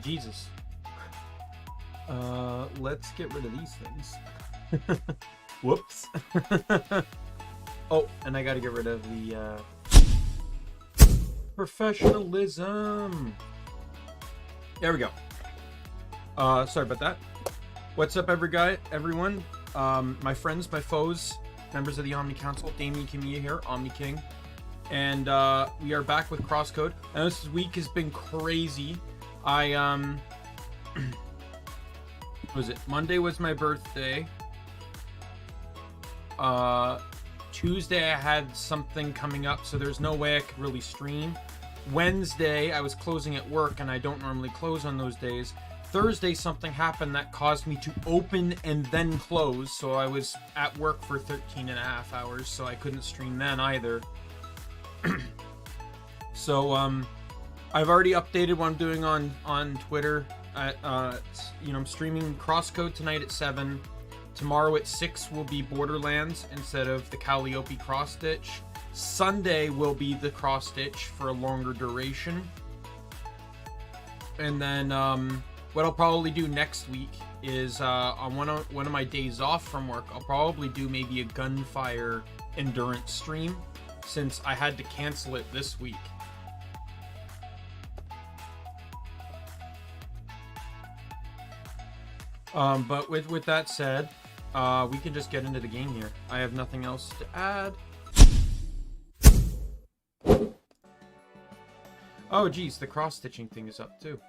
Jesus. Let's get rid of these things. Whoops. Oh, and I gotta get rid of the professionalism. There we go. Sorry about that. What's up, everyone? My friends, my foes, members of the Omni Council. Daimien Kamiya here, Omni King. And we are back with CrossCode. Now this week has been crazy. What was it? Monday was my birthday. Tuesday I had something coming up, so there's no way I could really stream. Wednesday I was closing at work, and I don't normally close on those days. Thursday something happened that caused me to open and then close, so I was at work for 13.5 hours, so I couldn't stream then either. So I've already updated what I'm doing on Twitter. I'm streaming CrossCode tonight at 7. Tomorrow at 6 will be Borderlands instead of the Calliope cross stitch. Sunday will be the cross stitch for a longer duration. And then what I'll probably do next week is on one of my days off from work, I'll probably do maybe a gunfire endurance stream, since I had to cancel it this week. But with that said, we can just get into the game here. I have nothing else to add. Oh geez, the cross-stitching thing is up too.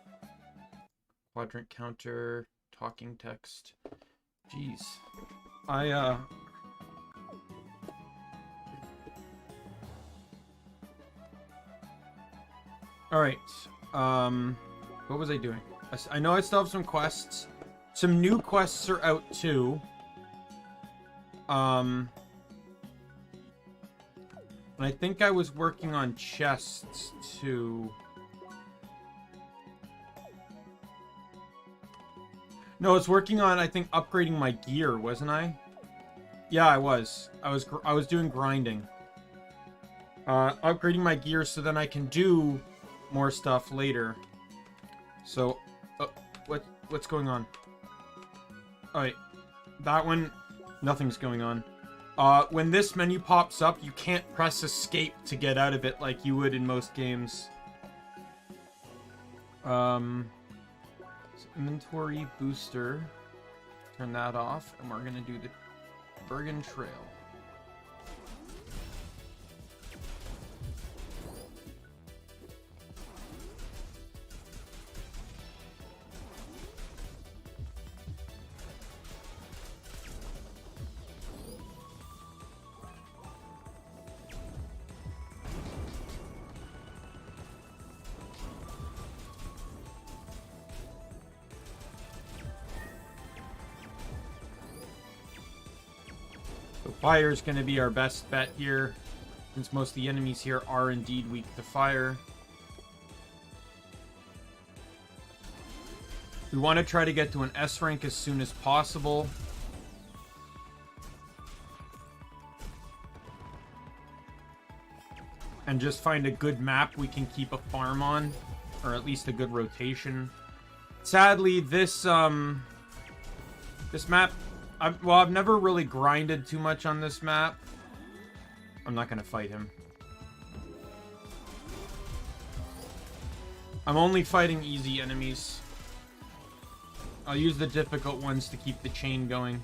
Quadrant counter, talking text. Jeez. Alright. What was I doing? I know I still have some quests. Some new quests are out too. And I think I was working on chests too. No, I was working on, I think, upgrading my gear, wasn't I? Yeah, I was. I was doing grinding. Upgrading my gear so then I can do more stuff later. So, what's going on? Alright, that one, nothing's going on. When this menu pops up, you can't press escape to get out of it like you would in most games. So inventory booster, turn that off, and we're gonna do the Bergen Trail. Fire is going to be our best bet here, since most of the enemies here are indeed weak to fire. We want to try to get to an S rank as soon as possible. And just find a good map we can keep a farm on, or at least a good rotation. Sadly, this map... I've never really grinded too much on this map. I'm not gonna fight him. I'm only fighting easy enemies. I'll use the difficult ones to keep the chain going.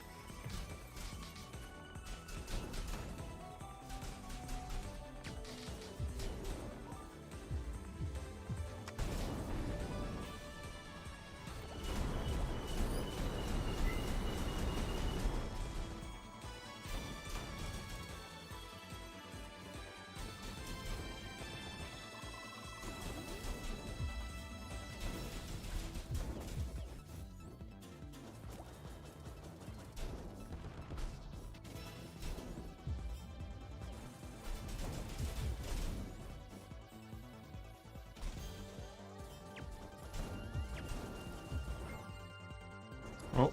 Oh,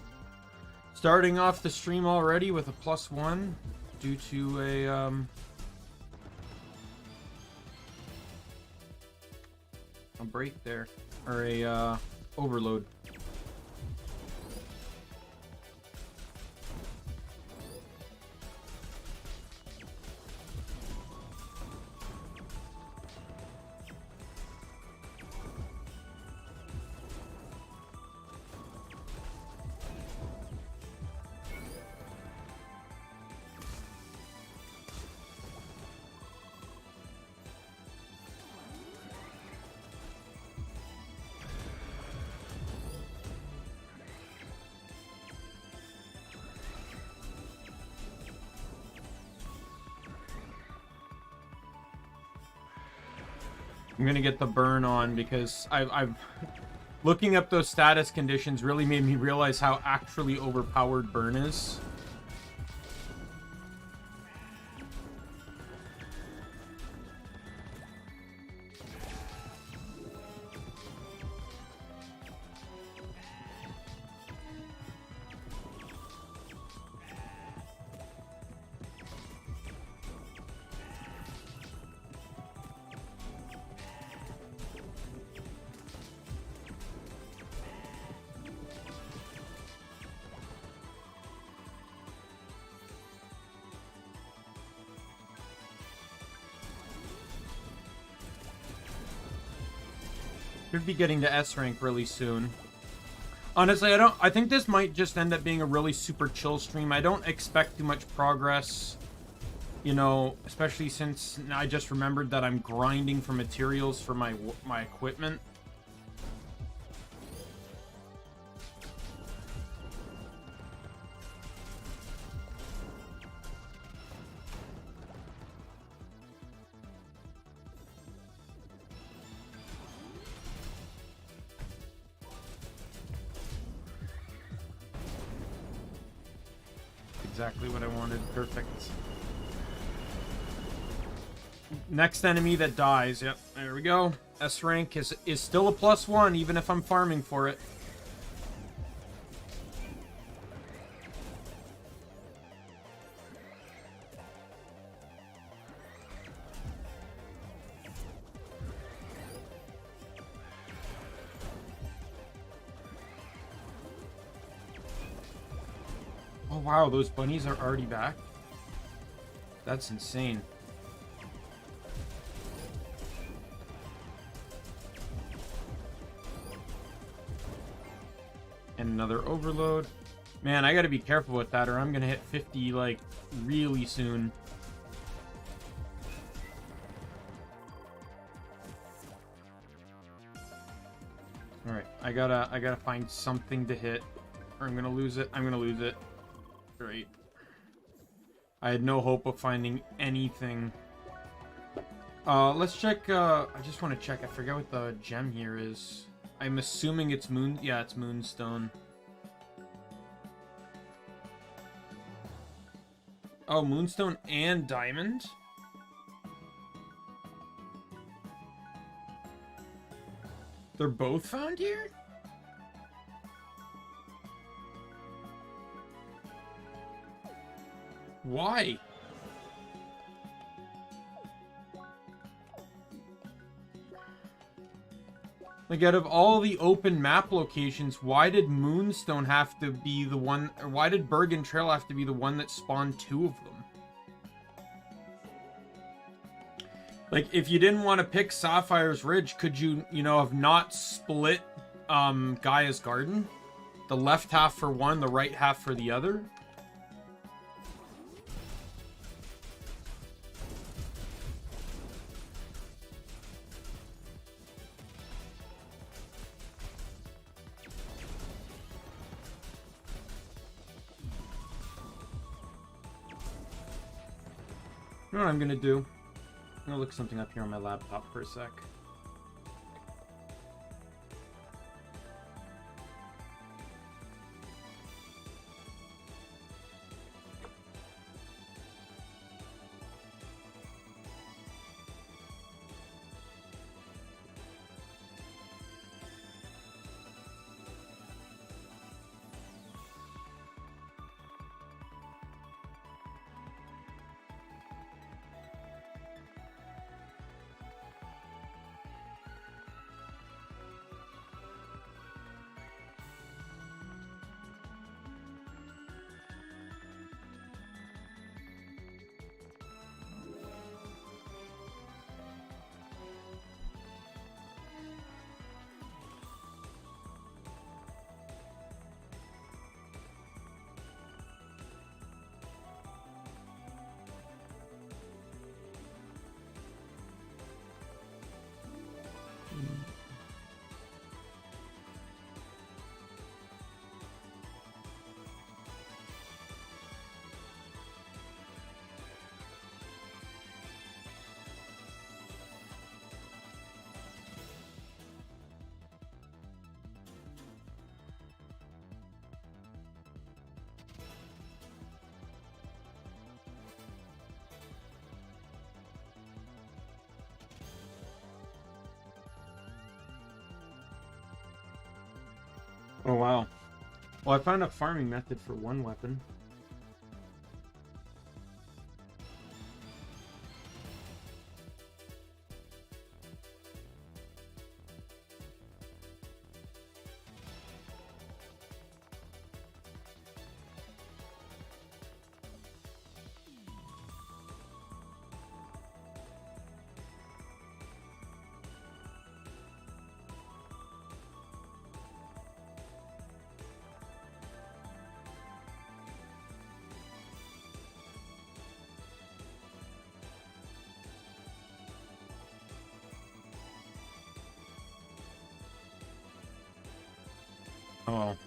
starting off the stream already with a +1 due to a break there, or a overload. I'm gonna get the burn on because I've looking up those status conditions really made me realize how actually overpowered burn is. Should be getting to S rank really soon. Honestly, I think this might just end up being a really super chill stream. I don't expect too much progress, you know, especially since I just remembered that I'm grinding for materials for my equipment. Exactly what I wanted. Perfect. Next enemy that dies. Yep, there we go. S rank is still a +1, even if I'm farming for it. Oh wow, those bunnies are already back? That's insane. And another overload. Man, I gotta be careful with that or I'm gonna hit 50, like, really soon. Alright, I gotta find something to hit. Or I'm gonna lose it. I'm gonna lose it. Great. I had no hope of finding anything. Let's check, I just want to check. I forget what the gem here is. I'm assuming it's moon. Yeah, it's moonstone. Oh, moonstone and diamond? They're both found here? Why? Like, out of all the open map locations, why did Moonstone have to be the one, or why did Bergen Trail have to be the one that spawned 2 of them? Like, if you didn't want to pick Sapphire's Ridge, could you, you know, have not split Gaia's Garden? The left half for one, the right half for the other? You know what I'm gonna do? I'm gonna look something up here on my laptop for a sec. Oh, wow. Well, I found a farming method for one weapon. Oh.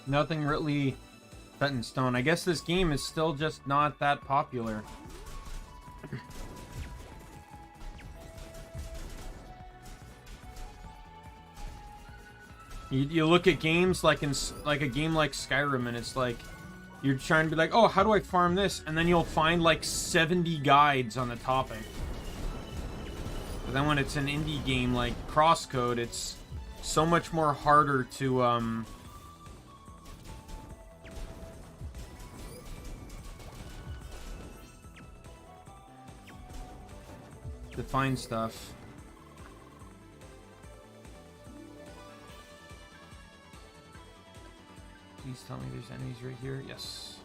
Nothing really set in stone. I guess this game is still just not that popular. You look at games like a game like Skyrim, and it's like you're trying to be like, oh, how do I farm this? And then you'll find like 70 guides on the topic. But then when it's an indie game like CrossCode, it's so much more harder to find stuff. Please tell me there's enemies right here. Yes.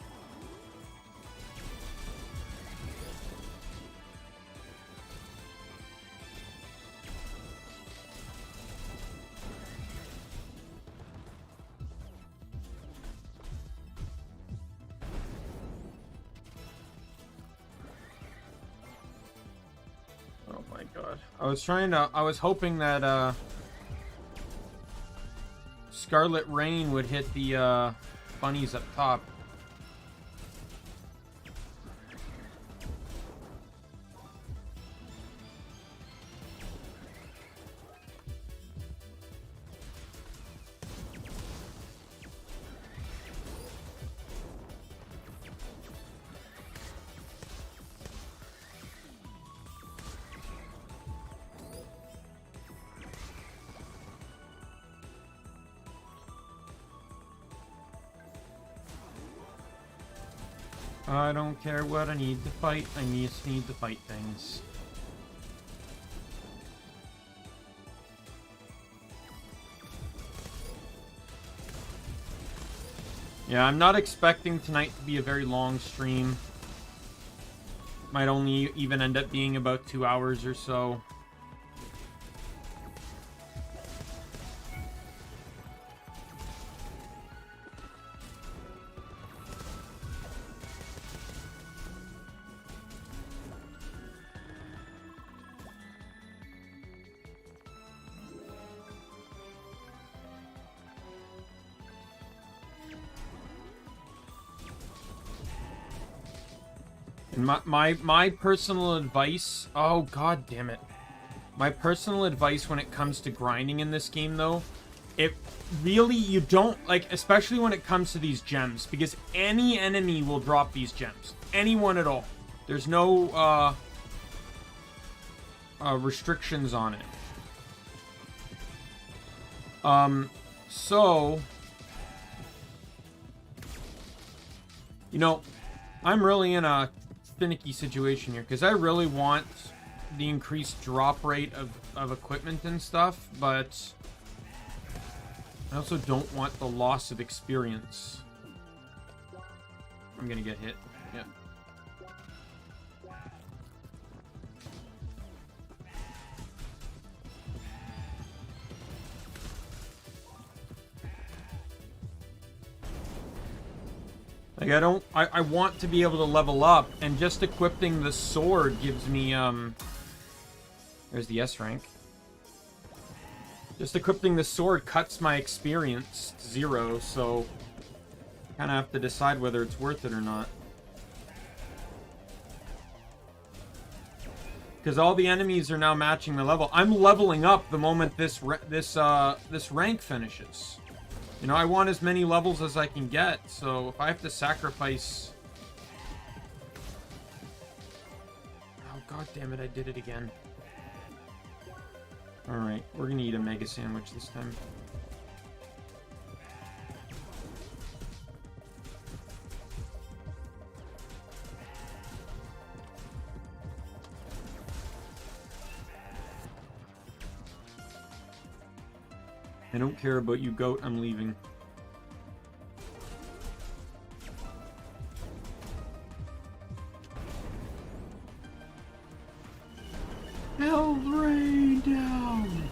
Oh my god. I was hoping that Scarlet Rain would hit the bunnies up top. I don't care what I need to fight, I just need to fight things. Yeah, I'm not expecting tonight to be a very long stream. Might only even end up being about 2 hours or so. And my personal advice, oh god damn it. My personal advice when it comes to grinding in this game though, it really, you don't, like, especially when it comes to these gems, because any enemy will drop these gems. Anyone at all. There's no restrictions on it. So, you know, I'm really in a finicky situation here, because I really want the increased drop rate of equipment and stuff, but I also don't want the loss of experience. I'm gonna get hit. Yeah. Like, I want to be able to level up, and just equipping the sword gives me, there's the S rank. Just equipping the sword cuts my experience to 0, so kind of have to decide whether it's worth it or not. Because all the enemies are now matching the level. I'm leveling up the moment this rank finishes. You know, I want as many levels as I can get, so if I have to sacrifice... Oh, god damn it, I did it again. Alright, we're gonna eat a mega sandwich this time. I don't care about you, goat. I'm leaving. Hell rain down!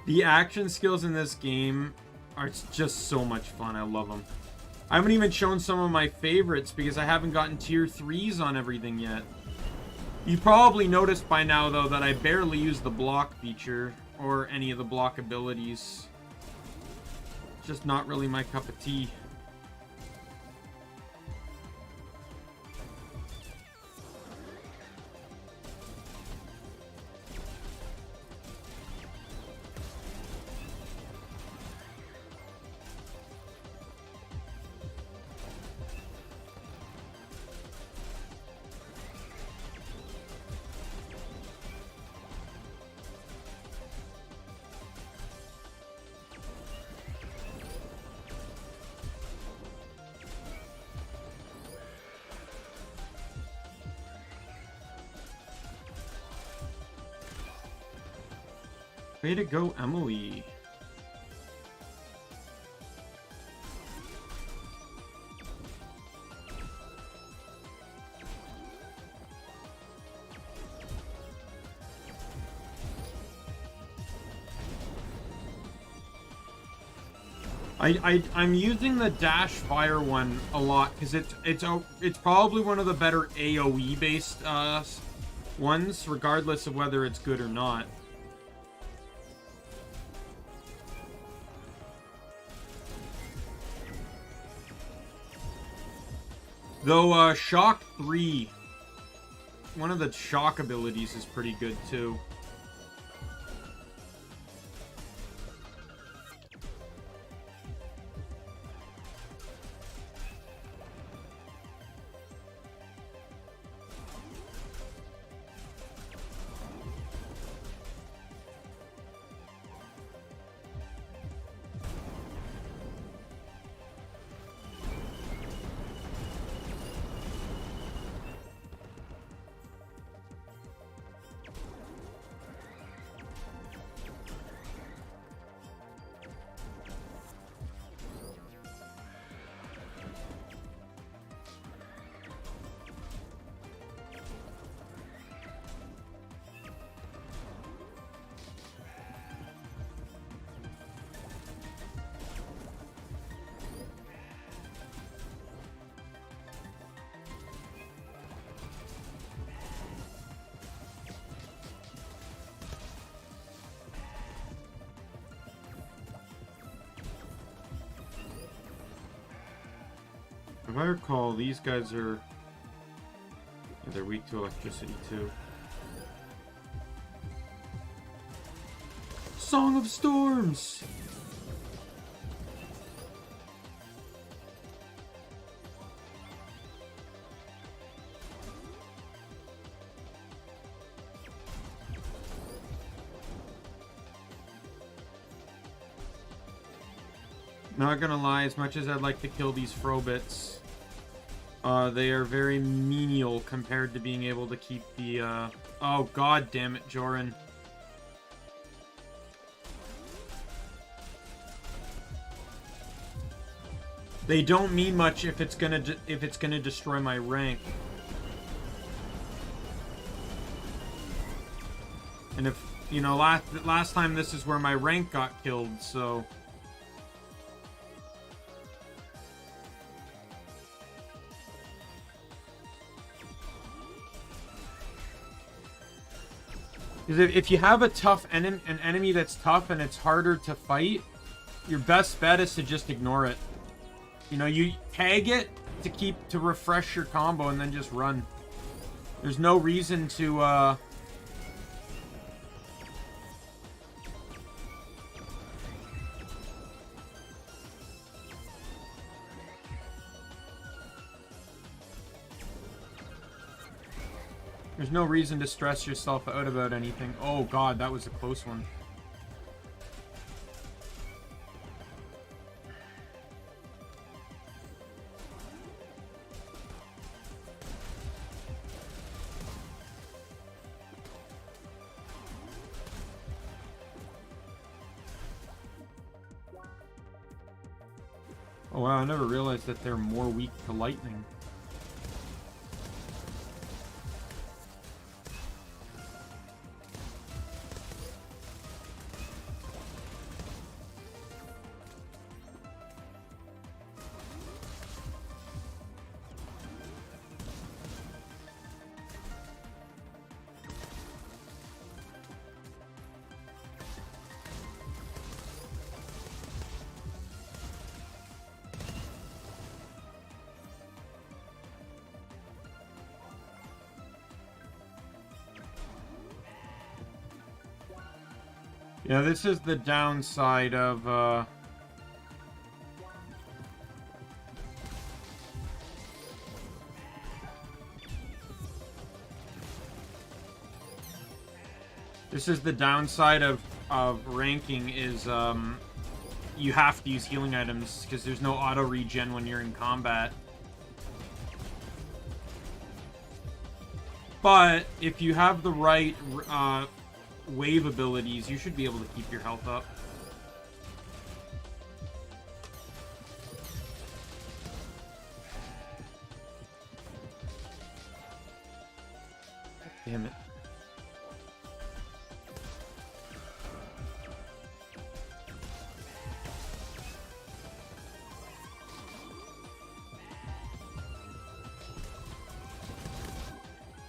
The action skills in this game are just so much fun. I love them. I haven't even shown some of my favorites because I haven't gotten tier 3s on everything yet. You probably noticed by now, though, that I barely use the block feature or any of the block abilities. Just not really my cup of tea. Way to go, Emily. I'm using the dash fire one a lot because it's probably one of the better AoE based ones, regardless of whether it's good or not. Though, Shock 3, one of the shock abilities is pretty good, too. If I recall, these guys are... yeah, they're weak to electricity, too. Song of Storms! Not gonna lie, as much as I'd like to kill these Frobits, they are very menial compared to being able to keep the, oh, god damn it, Joran. They don't mean much if it's gonna destroy my rank. And if, you know, last time this is where my rank got killed, so... Because if you have a tough an enemy that's tough and it's harder to fight, your best bet is to just ignore it. You know, you tag it to refresh your combo and then just run. There's no reason to there's no reason to stress yourself out about anything. Oh god, that was a close one. Oh wow, I never realized that they're more weak to lightning. Yeah, this is the downside of, this is the downside of ranking is, you have to use healing items, because there's no auto-regen when you're in combat. But, if you have the right, wave abilities, you should be able to keep your health up. Damn it.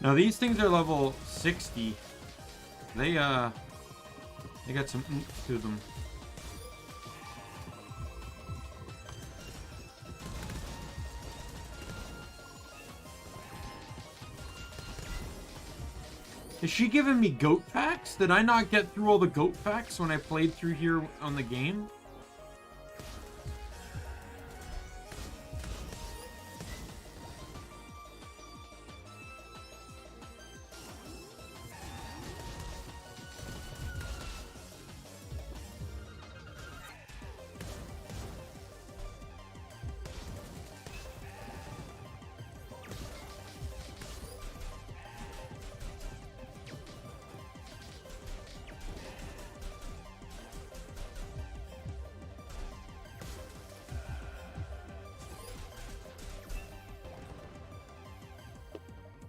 Now these things are level 60. They got some oomph to them. Is she giving me goat facts? Did I not get through all the goat facts when I played through here on the game?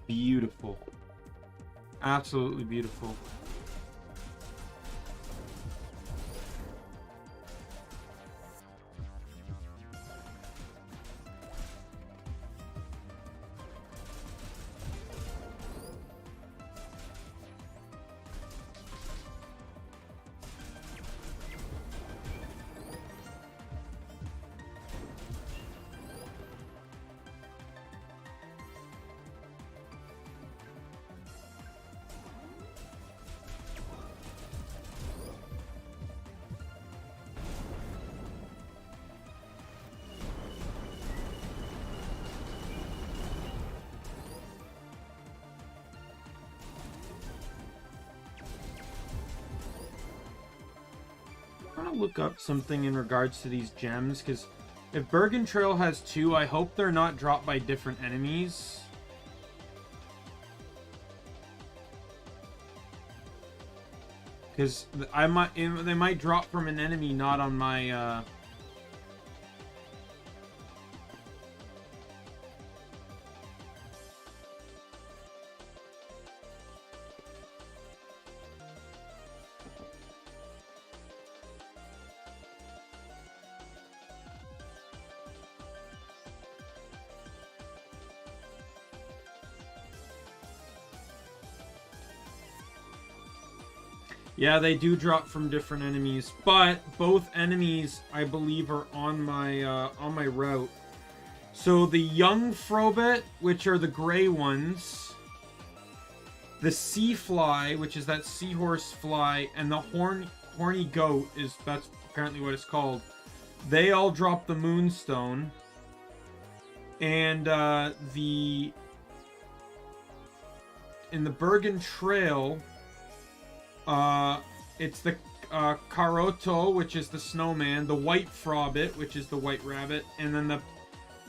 Beautiful. Absolutely beautiful. Look up something in regards to these gems, because if Bergen Trail has 2, I hope they're not dropped by different enemies. Because they might drop from an enemy not on my Yeah, they do drop from different enemies, but both enemies, I believe, are on my route. So the young Frobit, which are the gray ones, the sea fly, which is that seahorse fly, and the horny goat that's apparently what it's called. They all drop the moonstone, and in the Bergen Trail. It's the Karoto, which is the snowman, the white Frobit, which is the white rabbit, and then the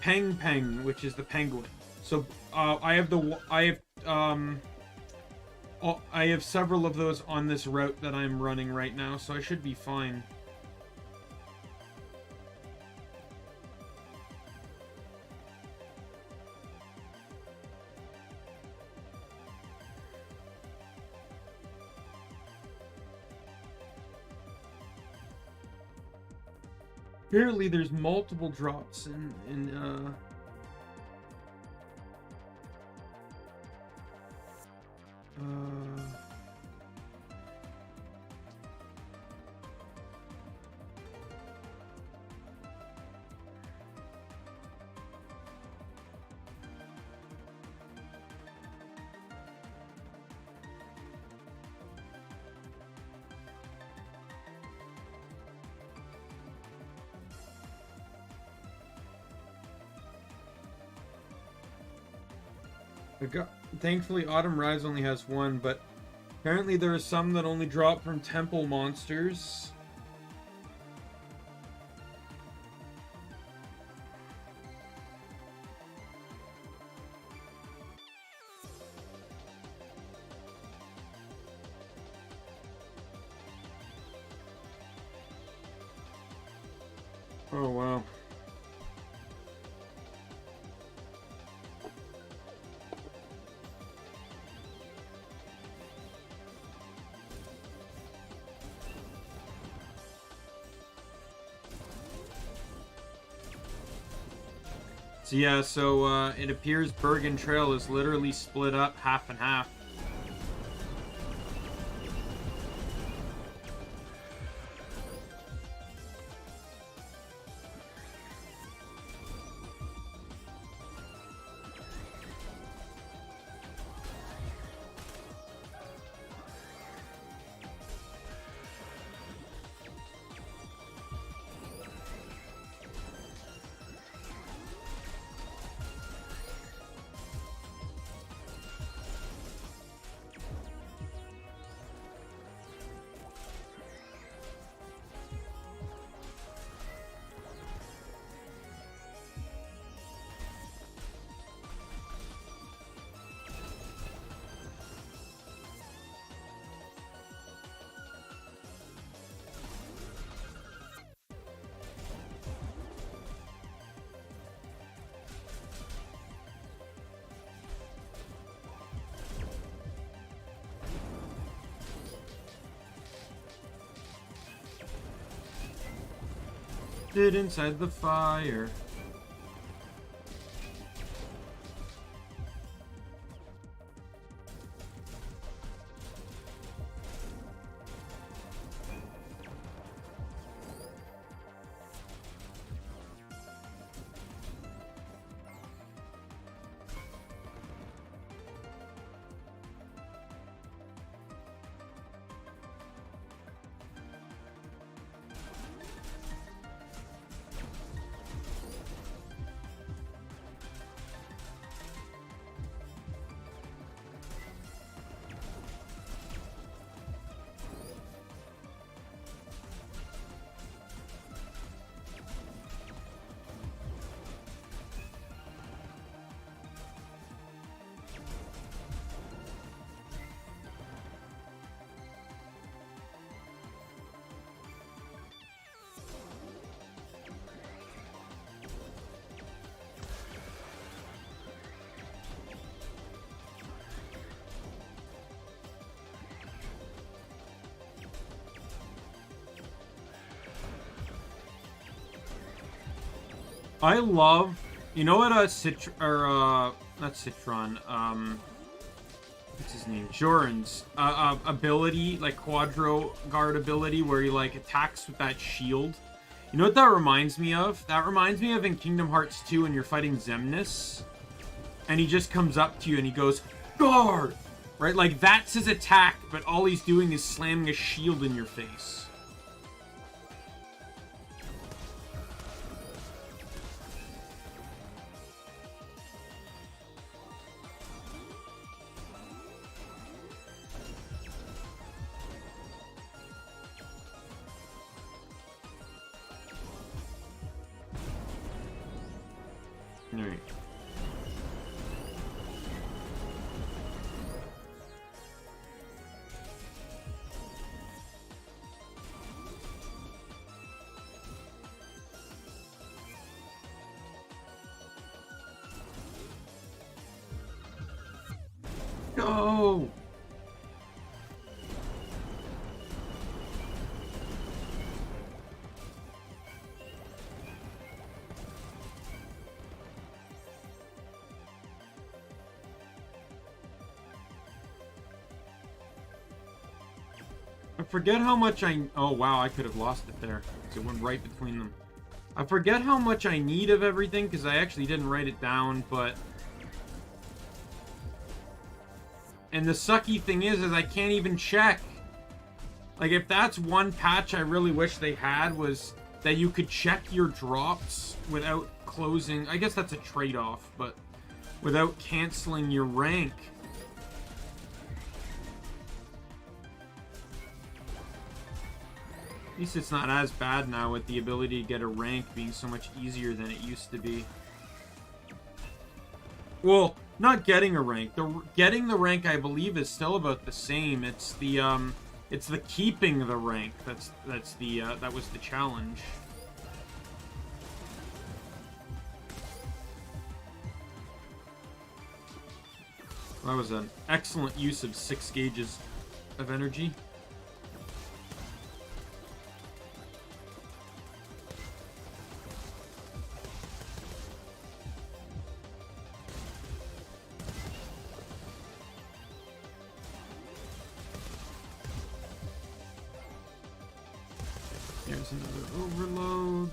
Peng, which is the penguin. So I have several of those on this route that I'm running right now, so I should be fine. Apparently there's multiple drops in thankfully Autumn Rise only has one, but apparently there are some that only drop from temple monsters. Oh wow. So yeah, it appears Bergen Trail is literally split up half and half. Hid inside the fire. I love, you know what, not Citron, what's his name? Joran's ability, like Quadro Guard ability, where he like attacks with that shield. You know what that reminds me of? That reminds me of in Kingdom Hearts 2 when you're fighting Xemnas, and he just comes up to you and he goes, Guard! Right? Like, that's his attack, but all he's doing is slamming a shield in your face. Alright. Go! I forget how much oh wow, I could have lost it there. So it went right between them. I forget how much I need of everything, because I actually didn't write it down, but... And the sucky thing is I can't even check. Like, if that's one patch I really wish they had, was that you could check your drops without closing... I guess that's a trade-off, but without canceling your rank. At least it's not as bad now with the ability to get a rank being so much easier than it used to be. Well, not getting a rank. Getting the rank, I believe, is still about the same. It's the keeping the rank that was the challenge. That was an excellent use of 6 gauges of energy. There's another overload.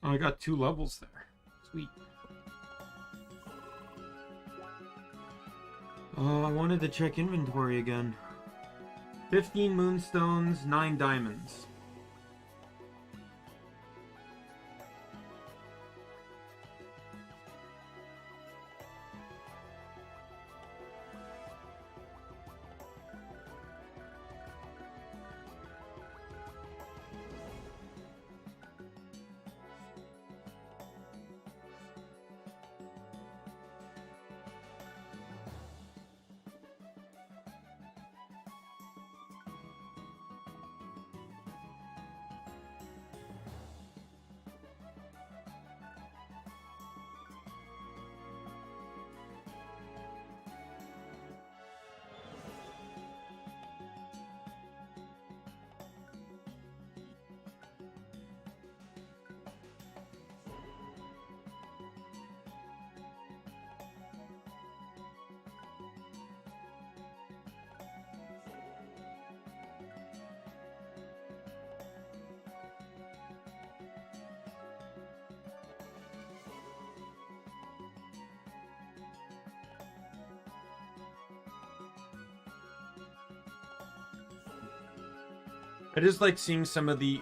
Oh, I got 2 levels there. Sweet. Oh, I wanted to check inventory again. 15 moonstones, 9 diamonds. I just like seeing some of the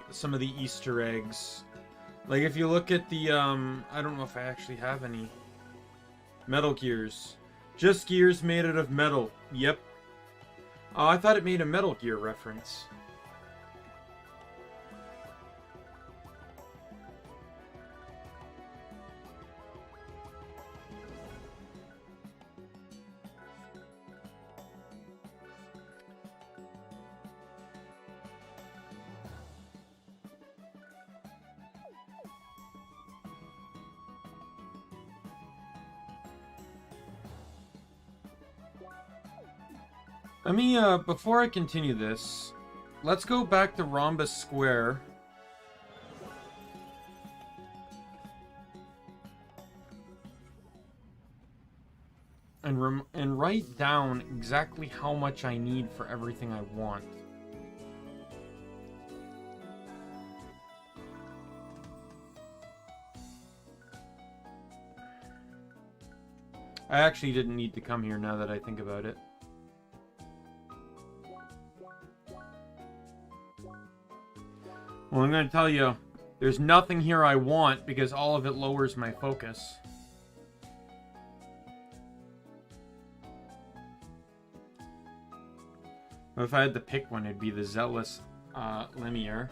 Easter eggs. Like if you look at the I don't know if I actually have any metal gears. Just gears made out of metal. Yep. Oh, I thought it made a Metal Gear reference. Let me, before I continue this, let's go back to Rhombus Square. And write down exactly how much I need for everything I want. I actually didn't need to come here now that I think about it. Well, I'm going to tell you, there's nothing here I want because all of it lowers my focus. But if I had to pick one, it'd be the Zealous Lemire.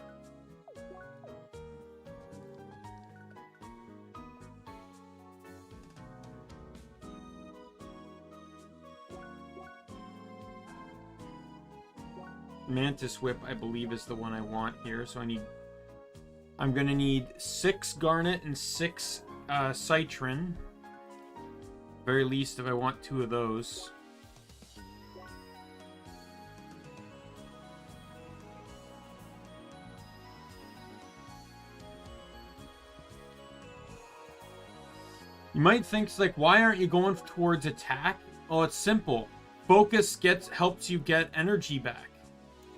Mantis Whip, I believe, is the one I want here, so I need I'm gonna need 6 garnet and 6 citron. Very least if I want 2 of those. You might think, like, why aren't you going towards attack? Oh, it's simple. Focus helps you get energy back.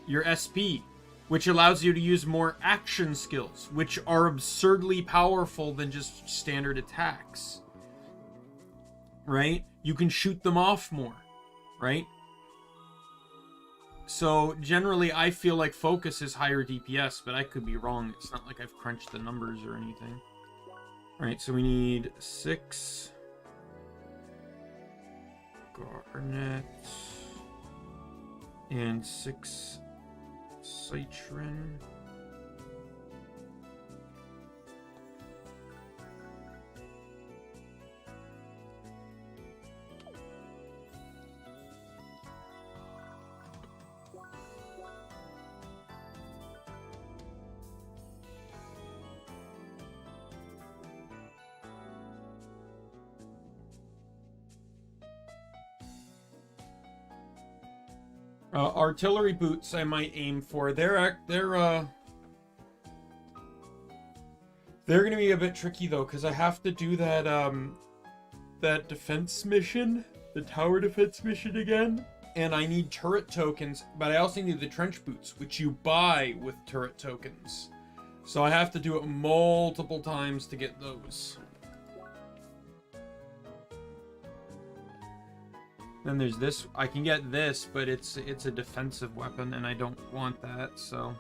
Your SP, which allows you to use more action skills, which are absurdly powerful than just standard attacks. Right? You can shoot them off more, right? So generally, I feel like focus is higher DPS, but I could be wrong. It's not like I've crunched the numbers or anything. All right, so we need 6 garnet and 6 citron. Artillery boots I might aim for. They're gonna be a bit tricky though, because I have to do that that defense mission, the tower defense mission again, and I need turret tokens, but I also need the trench boots, which you buy with turret tokens. So I have to do it multiple times to get those. Then there's this. I can get this, but it's a defensive weapon, and I don't want that, so...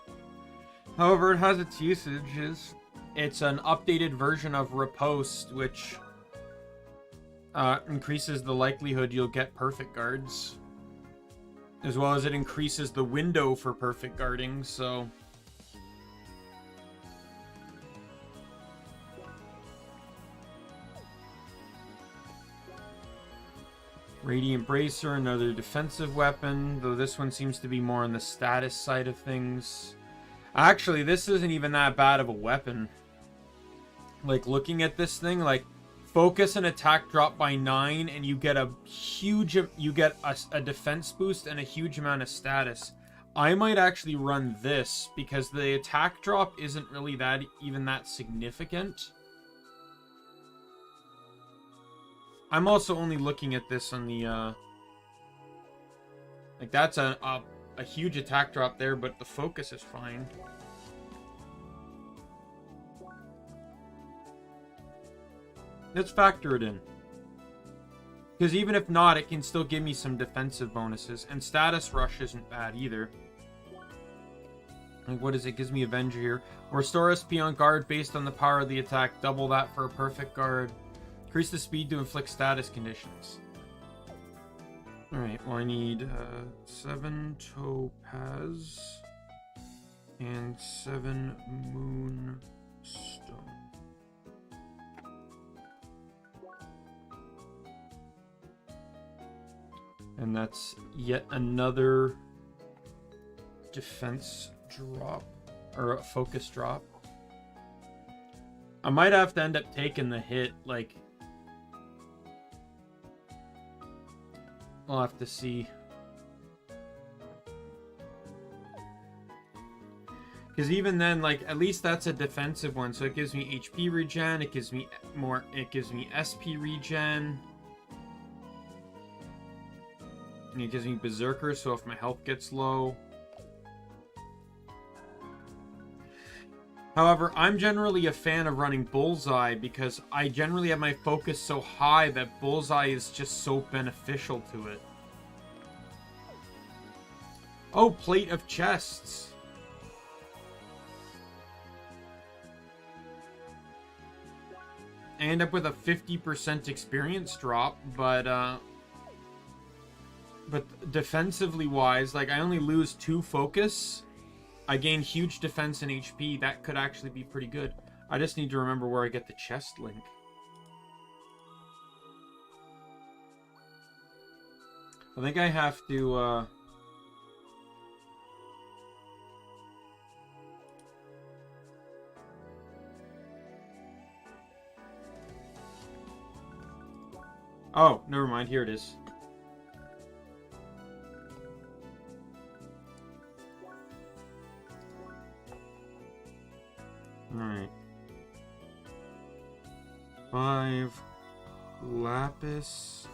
However, it has its usages. It's an updated version of Riposte, which increases the likelihood you'll get perfect guards. As well as it increases the window for perfect guarding, so... Radiant Bracer, another defensive weapon, though this one seems to be more on the status side of things. Actually, this isn't even that bad of a weapon. Like, looking at this thing, like, focus and attack drop by 9, and you get a huge, a defense boost and a huge amount of status. I might actually run this, because the attack drop isn't really even that significant. I'm also only looking at this on the, like, that's a huge attack drop there, but the focus is fine. Let's factor it in. Because even if not, it can still give me some defensive bonuses. And status rush isn't bad either. Like, what is it? Gives me Avenger here. Restore SP on guard based on the power of the attack. Double that for a perfect guard. Increase the speed to inflict status conditions. Alright, well I need 7 topaz and 7 moonstone. And that's yet another defense drop, or a focus drop. I might have to end up taking the hit, like... I'll have to see. Because even then, like, at least that's a defensive one. So it gives me HP regen, it gives me SP regen. And it gives me Berserker, so if my health gets low. However, I'm generally a fan of running Bullseye because I generally have my focus so high that Bullseye is just so beneficial to it. Oh, Plate of Chests. I end up with a 50% experience drop, but defensively wise, like, I only lose 2 focus. I gain huge defense and HP. That could actually be pretty good. I just need to remember where I get the chest link. I think I have to, Oh, never mind. Here it is. Alright. 5 lapis.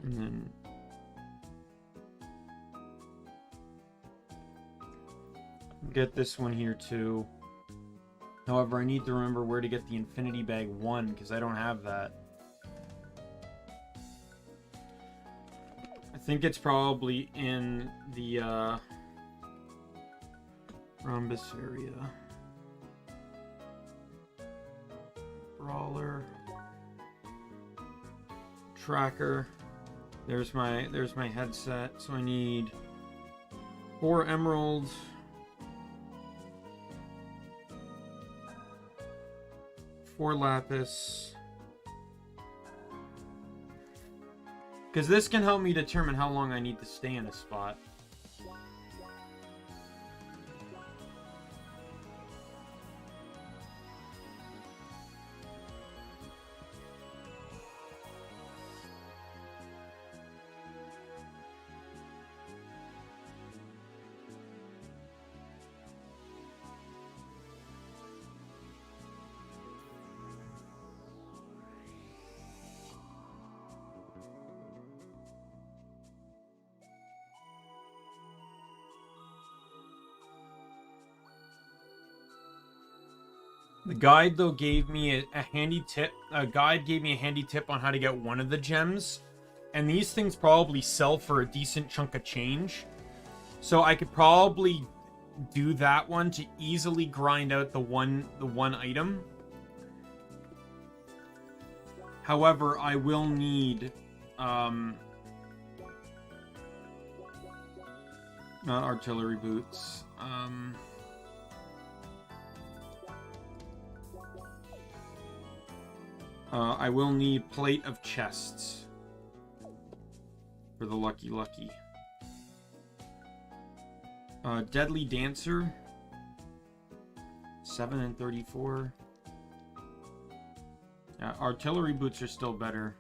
And then get this one here too. However, I need to remember where to get the Infinity Bag 1 because I don't have that. I think it's probably in the rhombus area. Brawler. Tracker. There's my headset. So I need 4 emeralds. 4 lapis. Because this can help me determine how long I need to stay in a spot. The guide, though, gave me a handy tip. A guide gave me a handy tip on how to get one of the gems. And these things probably sell for a decent chunk of change. So I could probably do that one to easily grind out the one item. However, I will need... not artillery boots. I will need plate of chests for the lucky. Deadly Dancer, 7 and 34. Artillery boots are still better.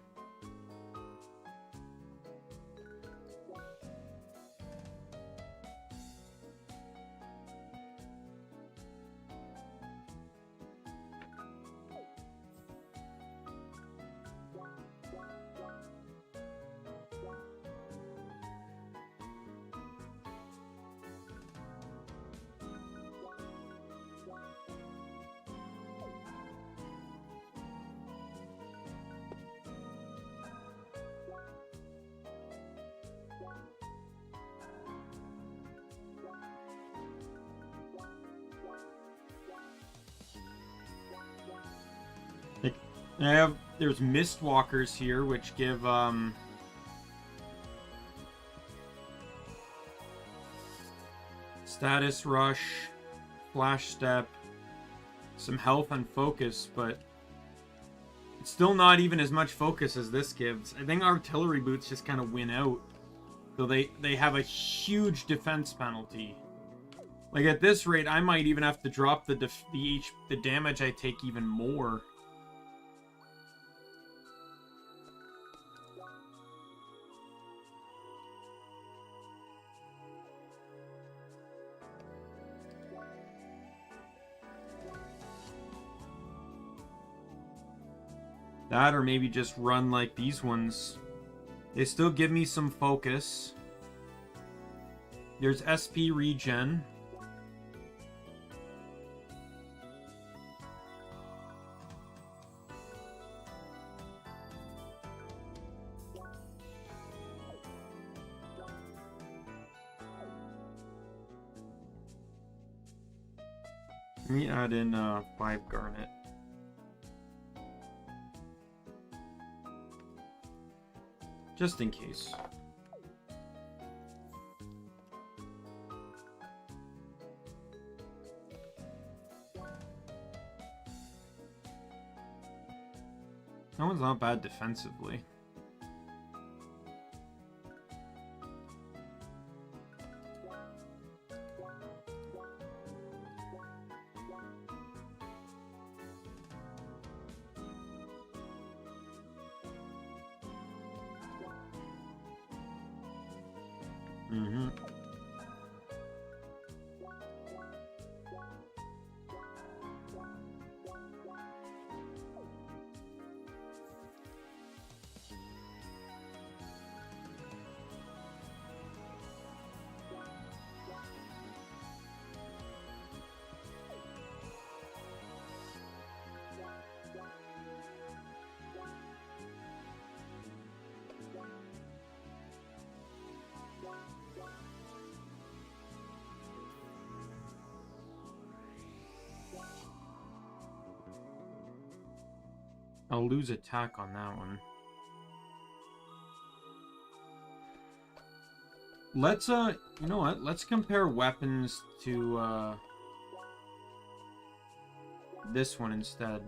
There's Mistwalkers here, which give, status rush, flash step, some health and focus, but it's still not even as much focus as this gives. I think artillery boots just kind of win out. So they have a huge defense penalty. Like at this rate, I might even have to drop the damage I take even more. That, or maybe just run like these ones. They still give me some focus. There's SP regen. Let me add in 5 garnet. Just in case. That one's not bad defensively. Mm-hmm. I'll lose attack on that one. Let's, you know what? Let's compare weapons to, this one instead.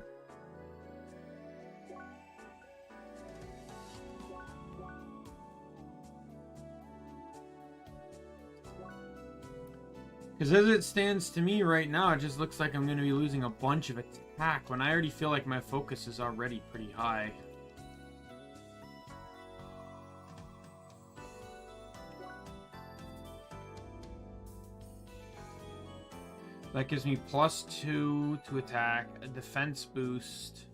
Because as it stands to me right now, it just looks like I'm going to be losing a bunch of attack when I already feel like my focus is already pretty high. That gives me +2 to attack, a defense boost,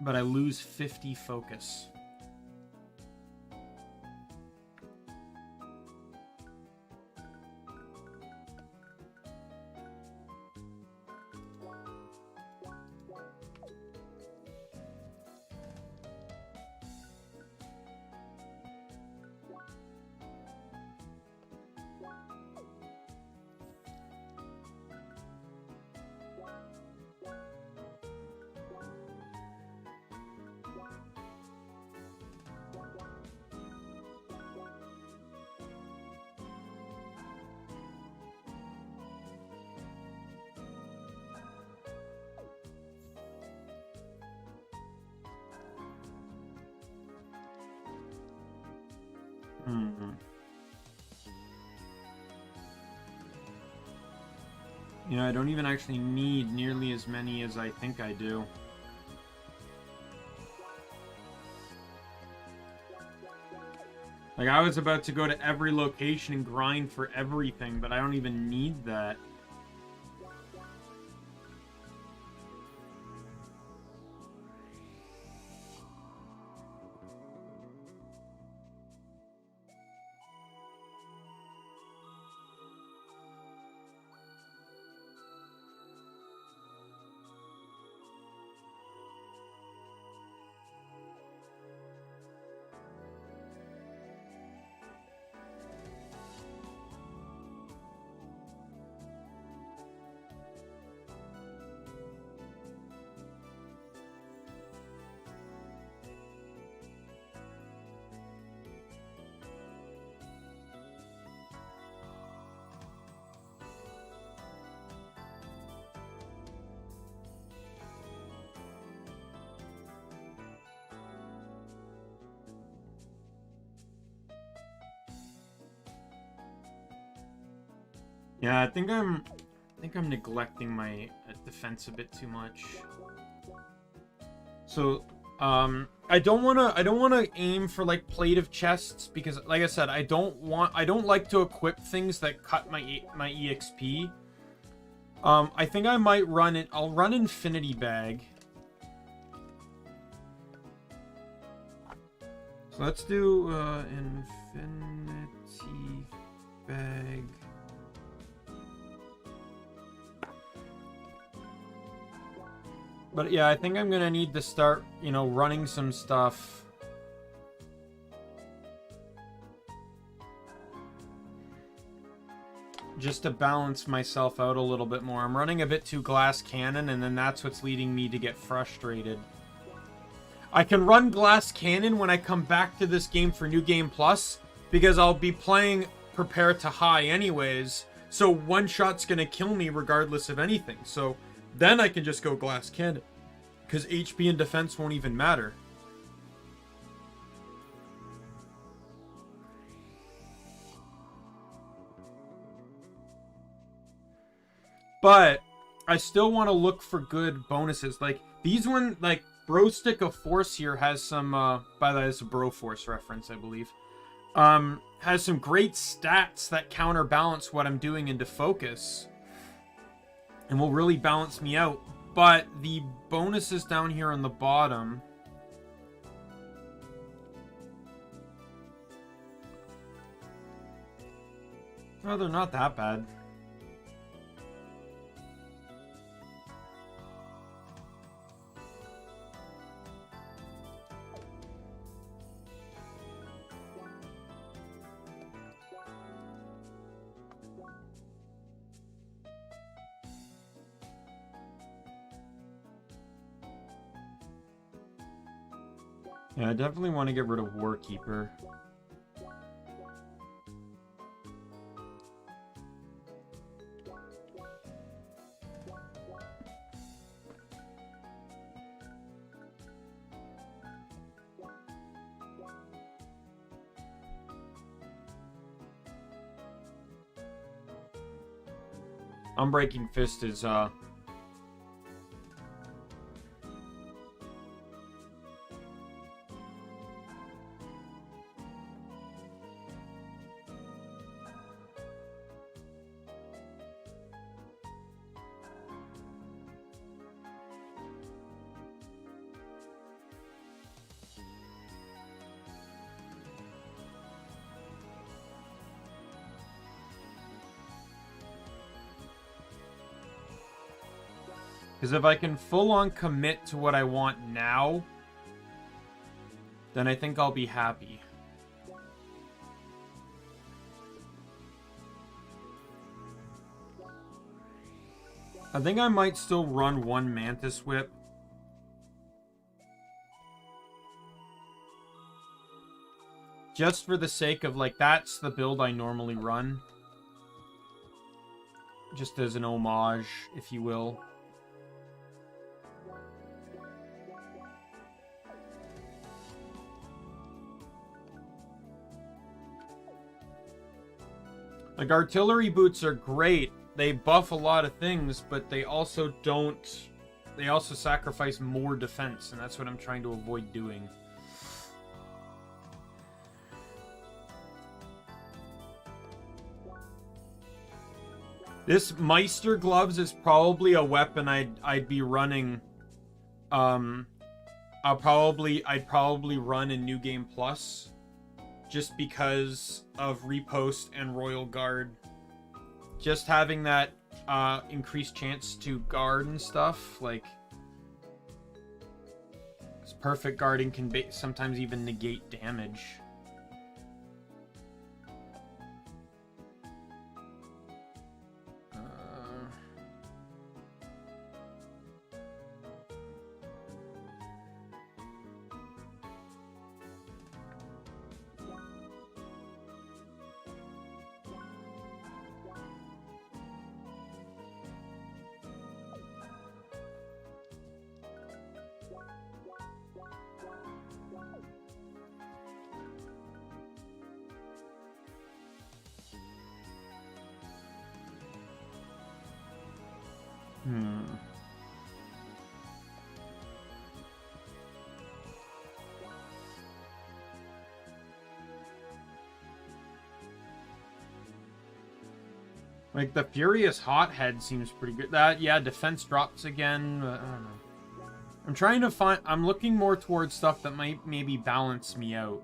but I lose 50 focus. You know, I don't even actually need nearly as many as I think I do. Like, I was about to go to every location and grind for everything, but I don't even need that. Yeah, I think I'm neglecting my defense a bit too much. So, I don't wanna aim for like plate of chests because, like I said, I don't like to equip things that cut my EXP. I think I might run it. I'll run Infinity Bag. So let's do Infinity Bag. But yeah, I think I'm gonna need to start, you know, running some stuff. Just to balance myself out a little bit more. I'm running a bit too glass cannon, and then that's what's leading me to get frustrated. I can run glass cannon when I come back to this game for New Game Plus, because I'll be playing prepare to high anyways, so one shot's gonna kill me regardless of anything. So then I can just go glass cannon, because HP and defense won't even matter. But I still want to look for good bonuses. Like these one, like Bro Stick of Force here has some. By the way, it's a Bro Force reference, I believe. has some great stats that counterbalance what I'm doing into focus. And will really balance me out. But the bonuses down here on the bottom... oh, they're not that bad. Yeah, I definitely want to get rid of Warkeeper. Unbreaking Fist is, because if I can full-on commit to what I want now, then I think I'll be happy. I think I might still run one Mantis Whip. Just for the sake of, like, that's the build I normally run. Just as an homage, if you will. Like, artillery boots are great. They buff a lot of things, but they also don't... they also sacrifice more defense, and that's what I'm trying to avoid doing. This Meister gloves is probably a weapon I'd be running. I'd probably run in New Game Plus. Just because of Repost and Royal Guard. Just having that increased chance to guard and stuff, like... this perfect guarding can sometimes even negate damage. Like, the Furious Hothead seems pretty good. That, yeah, defense drops again. I don't know. I'm trying to find... I'm looking more towards stuff that might maybe balance me out.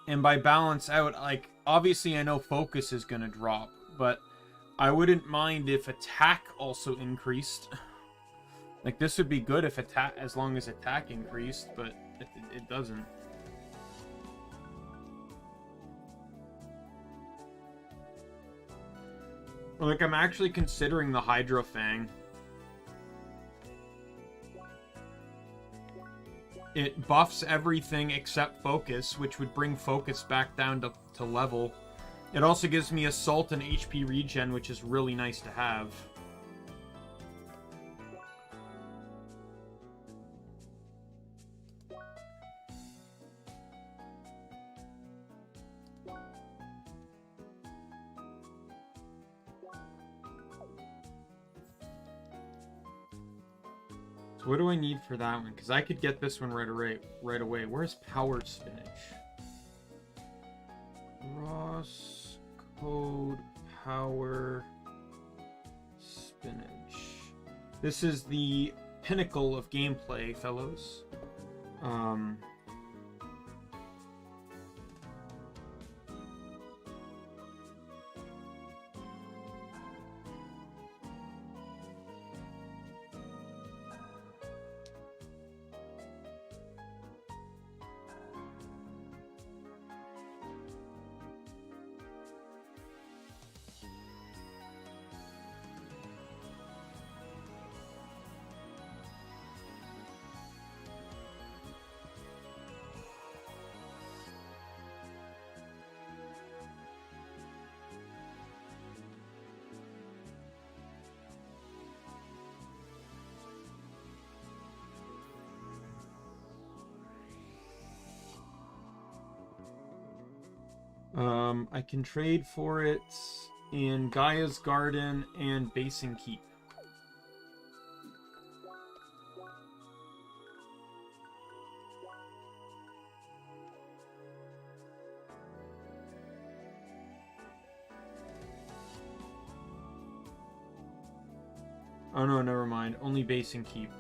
And by balance out, like, obviously I know focus is going to drop, but I wouldn't mind if attack also increased. Like, this would be good if attack, as long as attack increased, but it doesn't. Like, I'm actually considering the Hydro Fang. It buffs everything except focus, which would bring focus back down to level. It also gives me assault and HP regen, which is really nice to have. So what do I need for that one? Because I could get this one right away. Where's power spinach? CrossCode power spinach. This is the pinnacle of gameplay, fellows. I can trade for it in Gaia's Garden and Basin Keep. Oh no, never mind. Only Basin Keep.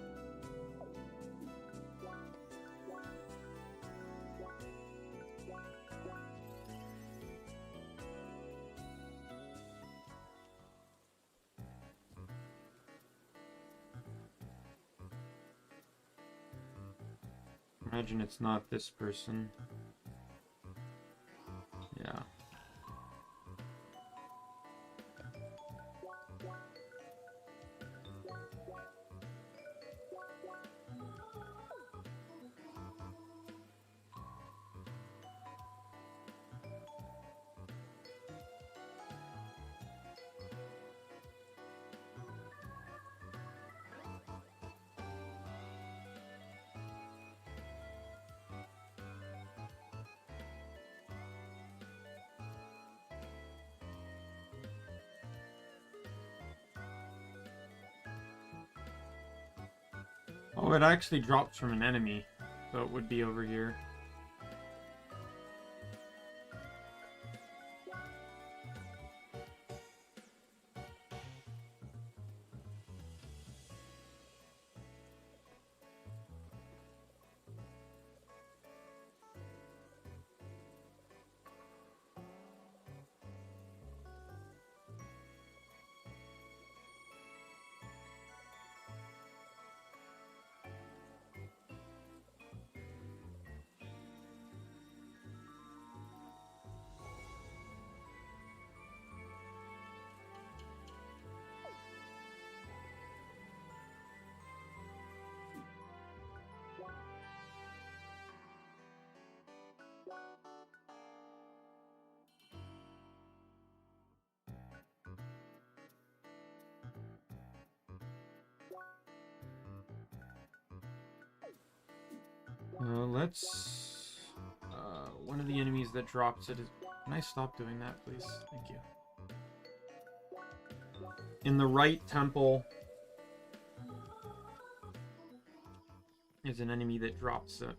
Imagine it's not this person. Yeah. Oh, it actually drops from an enemy, so it would be over here. Let's... one of the enemies that drops it is... Can I stop doing that, please? Thank you. In the right temple is an enemy that drops it.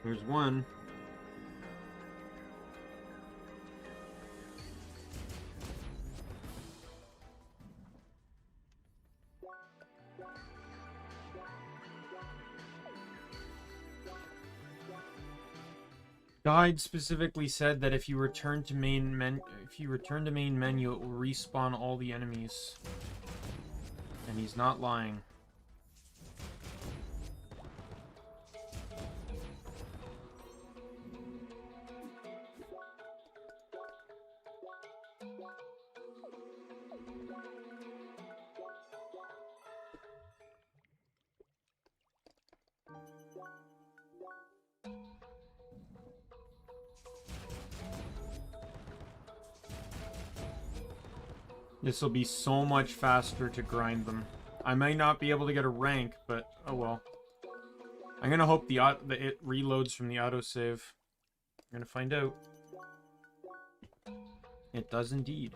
There's one. Guide specifically said that if you return to main menu, it will respawn all the enemies. And he's not lying. This will be so much faster to grind them. I might not be able to get a rank, but oh well. I'm gonna hope that it reloads from the autosave. I'm gonna find out. It does indeed.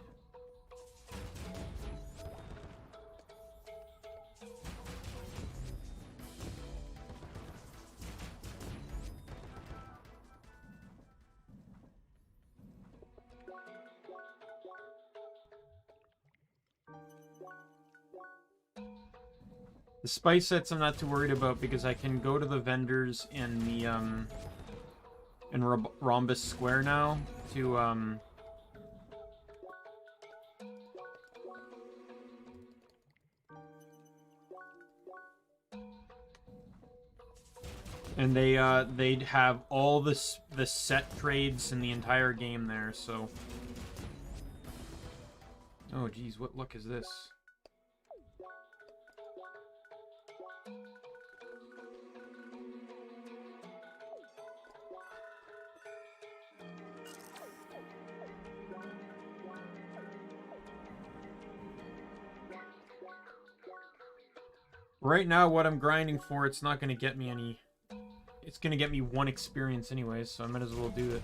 The spice sets I'm not too worried about because I can go to the vendors in the in Rhombus Square now to and they'd have all the set trades in the entire game there, so. Oh geez, what luck is this? Right now, what I'm grinding for, it's not going to get me any. It's going to get me 1 experience anyways, so I might as well do it.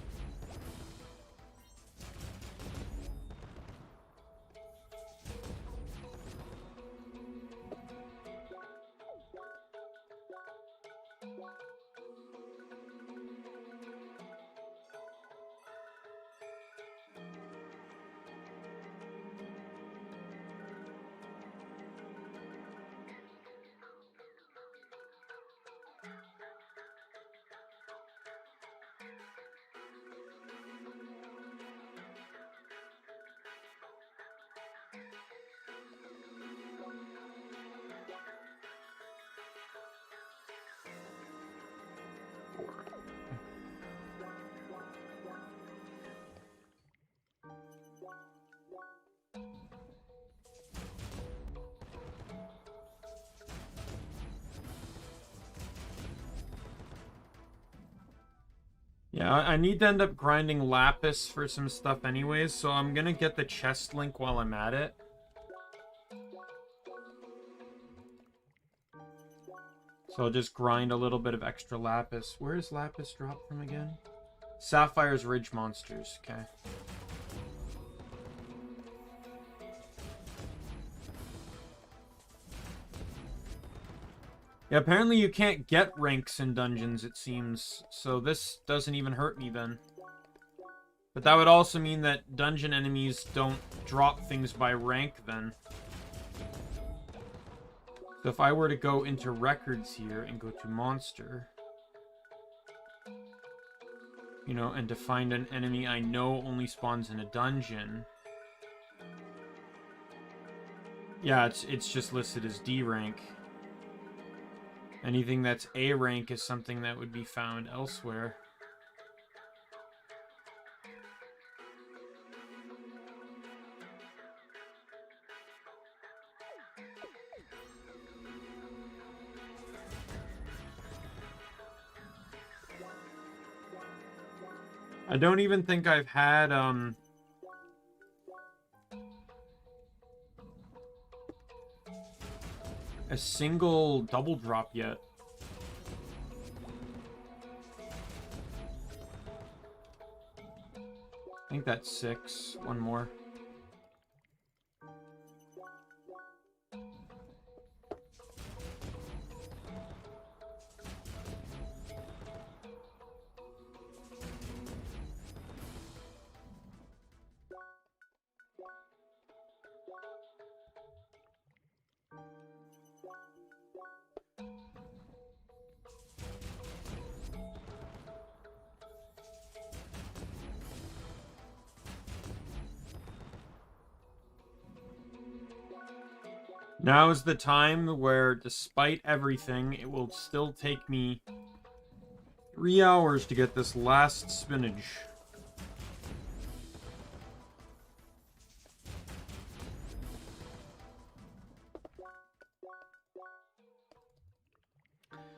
Yeah, I need to end up grinding Lapis for some stuff anyways, so I'm gonna get the chest link while I'm at it. So I'll just grind a little bit of extra Lapis. Where is Lapis dropped from again? Sapphire's Ridge monsters, okay. Yeah, apparently you can't get ranks in dungeons, it seems. So this doesn't even hurt me then. But that would also mean that dungeon enemies don't drop things by rank then. So if I were to go into records here and go to monster, you know, and to find an enemy I know only spawns in a dungeon. Yeah, it's just listed as D rank. Anything that's A rank is something that would be found elsewhere. I don't even think I've had, a single double drop yet. I think that's 6. One more. Now is the time where, despite everything, it will still take me 3 hours to get this last spinach.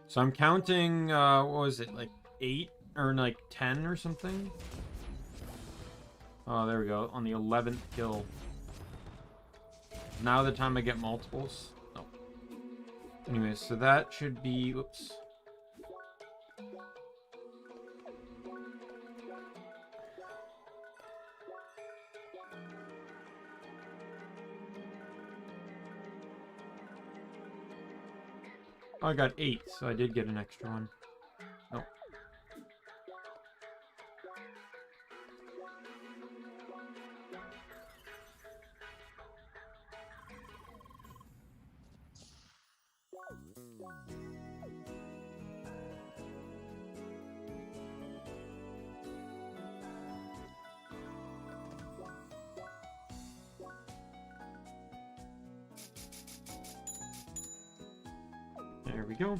So I'm counting, what was it, like 8 or like 10 or something? Oh, there we go, on the 11th kill. Now the time I get multiples? No. Anyways, so that should be, whoops. Oh, I got 8, so I did get an extra one. Nope. There we go.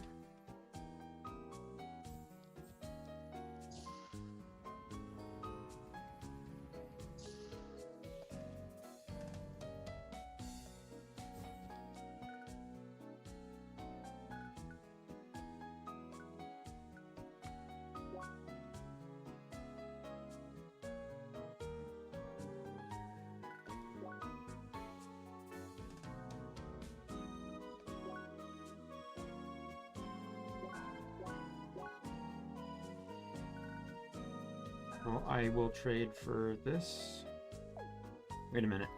Well, I will trade for this. Wait a minute.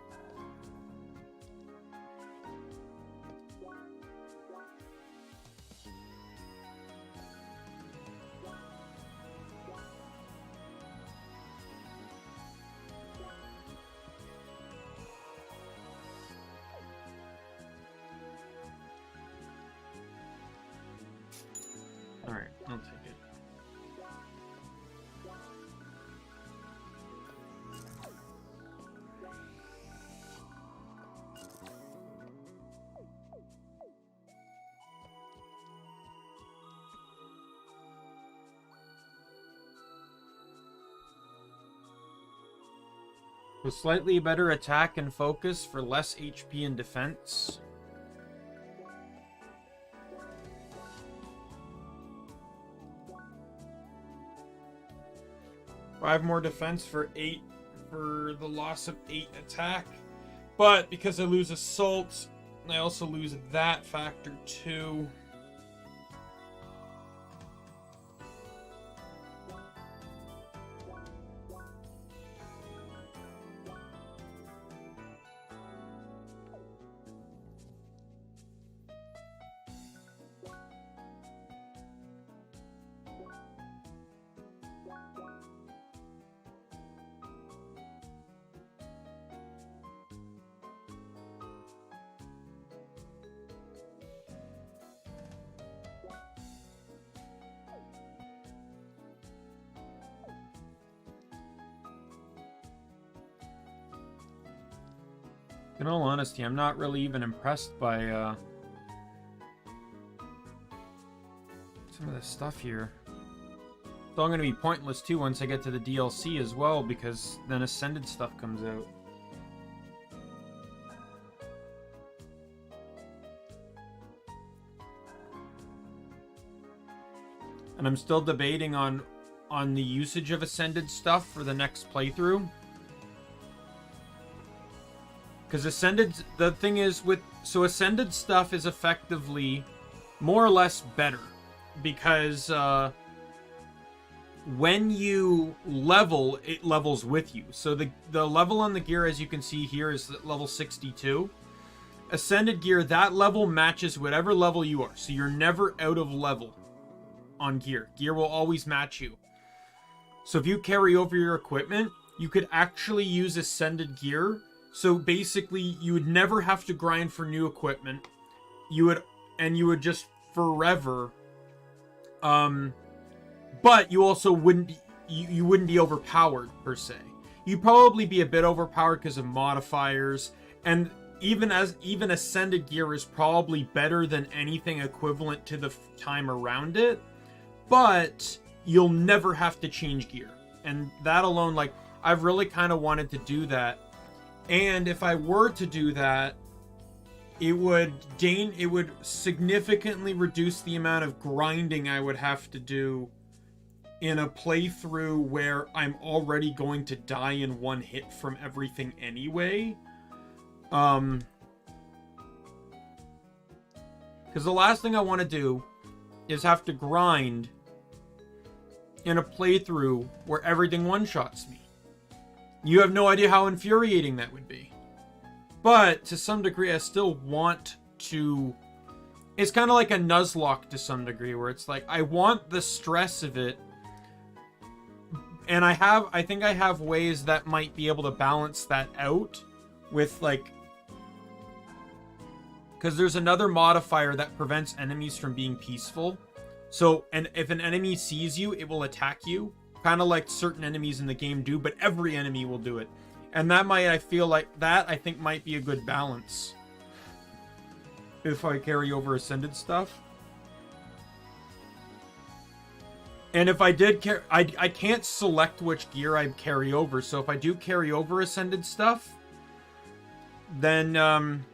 All right, I'll take it. With slightly better attack and focus for less HP and defense. Five more defense for 8 for the loss of 8 attack. But because I lose assault, I also lose that factor too. In all honesty, I'm not really even impressed by some of this stuff here. It's all going to be pointless too once I get to the DLC as well, because then Ascended stuff comes out. And I'm still debating on the usage of Ascended stuff for the next playthrough. Because Ascended, the thing is with, so Ascended stuff is effectively more or less better. Because when you level, it levels with you. So the level on the gear, as you can see here, is level 62. Ascended gear, that level matches whatever level you are. So you're never out of level on gear. Gear will always match you. So if you carry over your equipment, you could actually use Ascended gear. So basically, you would never have to grind for new equipment. You would just forever. But you also wouldn't be, you wouldn't be overpowered per se. You'd probably be a bit overpowered because of modifiers, and even ascended gear is probably better than anything equivalent to the time around it, but you'll never have to change gear. And that alone, like, I've really kind of wanted to do that. And if I were to do that, it would significantly reduce the amount of grinding I would have to do in a playthrough where I'm already going to die in one hit from everything anyway. Because the last thing I want to do is have to grind in a playthrough where everything one-shots me. You have no idea how infuriating that would be. But to some degree, I still want to... It's kind of like a Nuzlocke to some degree, where it's like, I want the stress of it. And I think I have ways that might be able to balance that out with, like... Because there's another modifier that prevents enemies from being peaceful. So, and if an enemy sees you, it will attack you. Kind of like certain enemies in the game do, but every enemy will do it. And that might, I think might be a good balance. If I carry over Ascended stuff. And if I did I can't select which gear I carry over. So if I do carry over Ascended stuff, then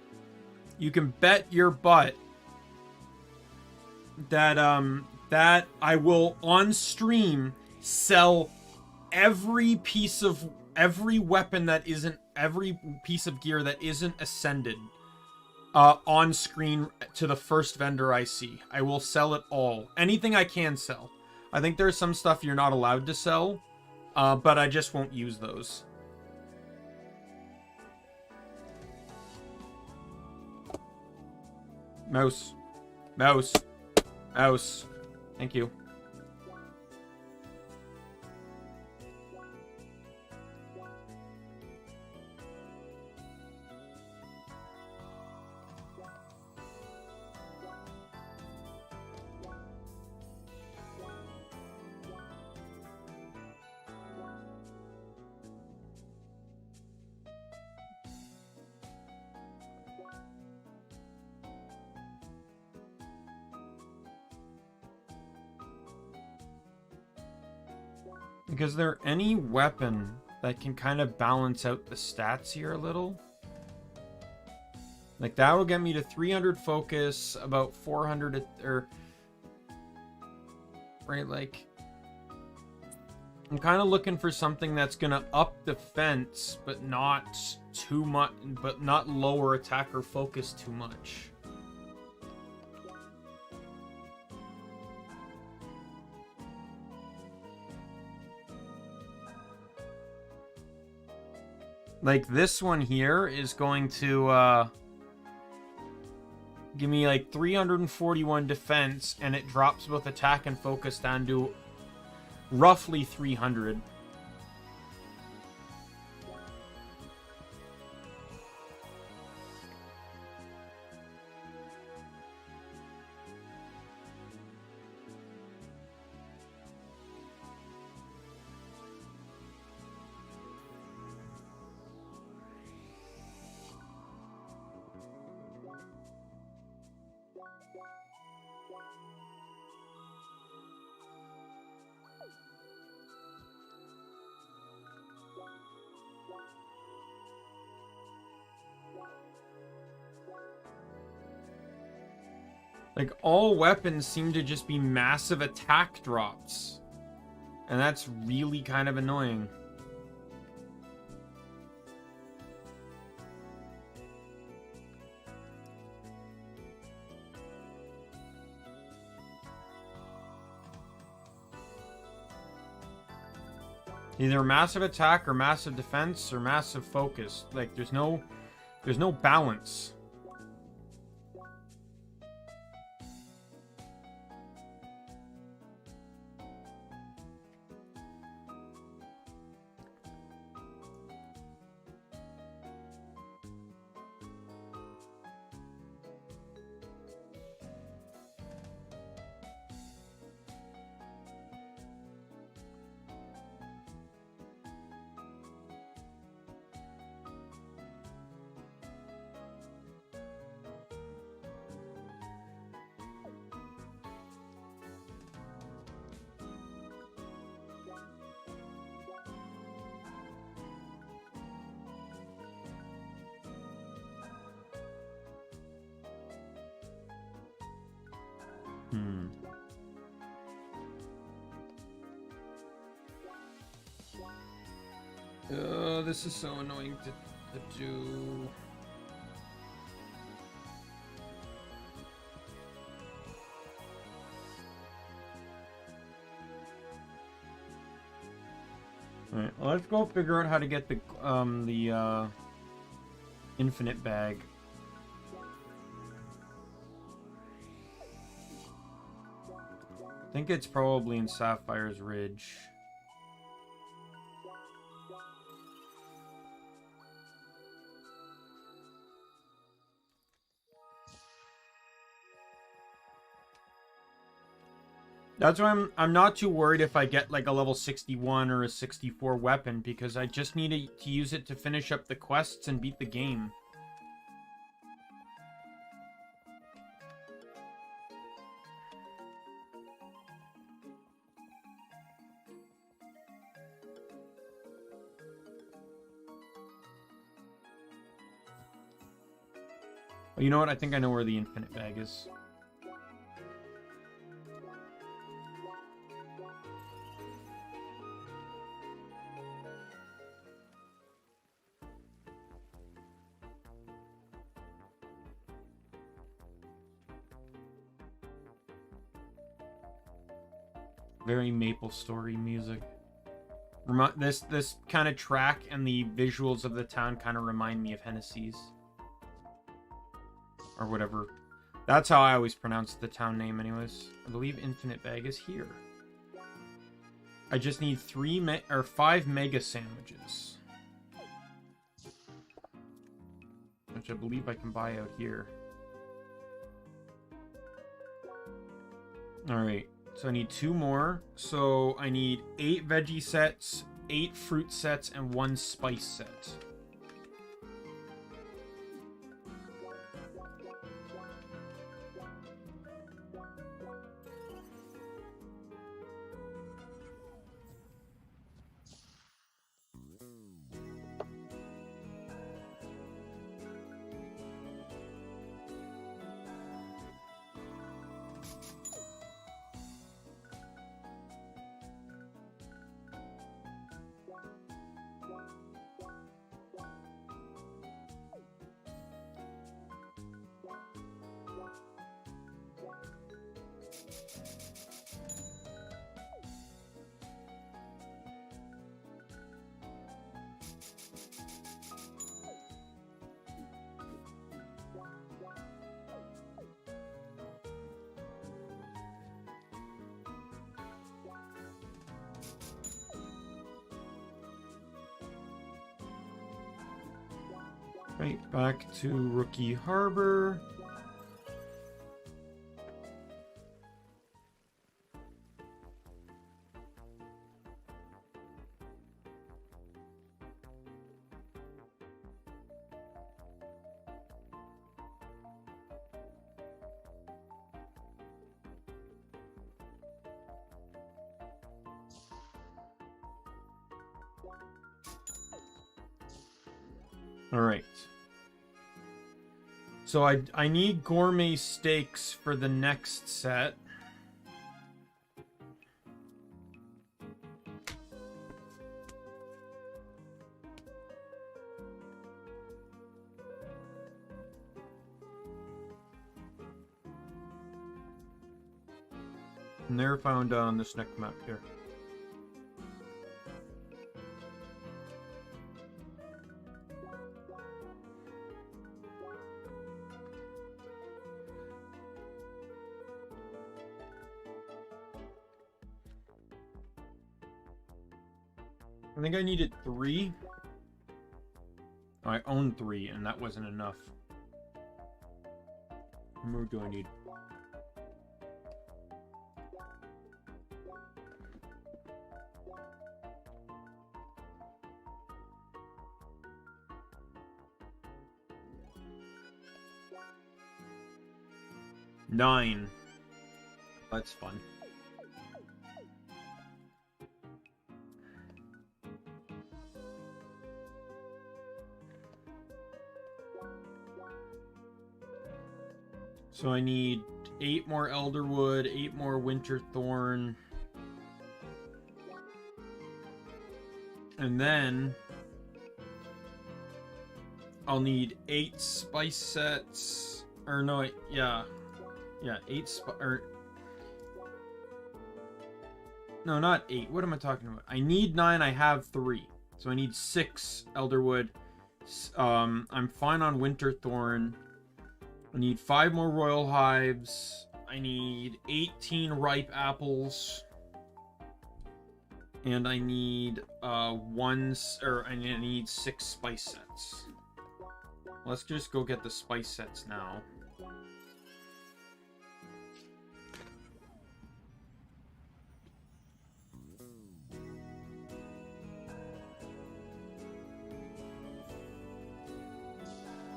you can bet your butt that that I will on stream sell every piece of weapon that isn't every piece of gear that isn't Ascended on screen to the first vendor I see. I will sell it all. Anything I can sell. I think there's some stuff you're not allowed to sell, but I just won't use those. Mouse. Mouse. Mouse. Thank you. Is there any weapon that can kind of balance out the stats here a little? Like, that will get me to 300 focus, about 400, or... Right, like... I'm kind of looking for something that's going to up defense, but not too much, but not lower attack or focus too much. Like, this one here is going to, give me, like, 341 defense, and it drops both attack and focus down to roughly 300. Like, all weapons seem to just be massive attack drops. And that's really kind of annoying. Either massive attack or massive defense or massive focus. Like, there's no balance. This is so annoying to do. Alright, well, let's go figure out how to get the infinite bag. I think it's probably in Sapphire's Ridge. That's why I'm not too worried if I get like a level 61 or a 64 weapon, because I just need to use it to finish up the quests and beat the game. Oh, you know what? I think I know where the infinite bag is. Very Maple Story music. This kind of track and the visuals of the town kind of remind me of Hennessy's. Or whatever. That's how I always pronounce the town name anyways. I believe Infinite Bag is here. I just need 5 mega sandwiches. Which I believe I can buy out here. Alright. So I need 2 more. So I need 8 veggie sets, 8 fruit sets, and 1 spice set. Right, back to Rookie Harbor. All right. So I need gourmet steaks for the next set. And they're found on this next map here. I think I needed 3. I own 3, and that wasn't enough. How more do I need? Nine. That's fun. So I need 8 more elderwood, 8 more winterthorn. And then I'll need 8 spice sets. Or no, yeah. Yeah, 8 no, not 8. What am I talking about? I need 9, I have 3. So I need 6 elderwood. I'm fine on winterthorn. I need 5 more royal hives. I need 18 ripe apples. And I need I need 6 spice sets. Let's just go get the spice sets now.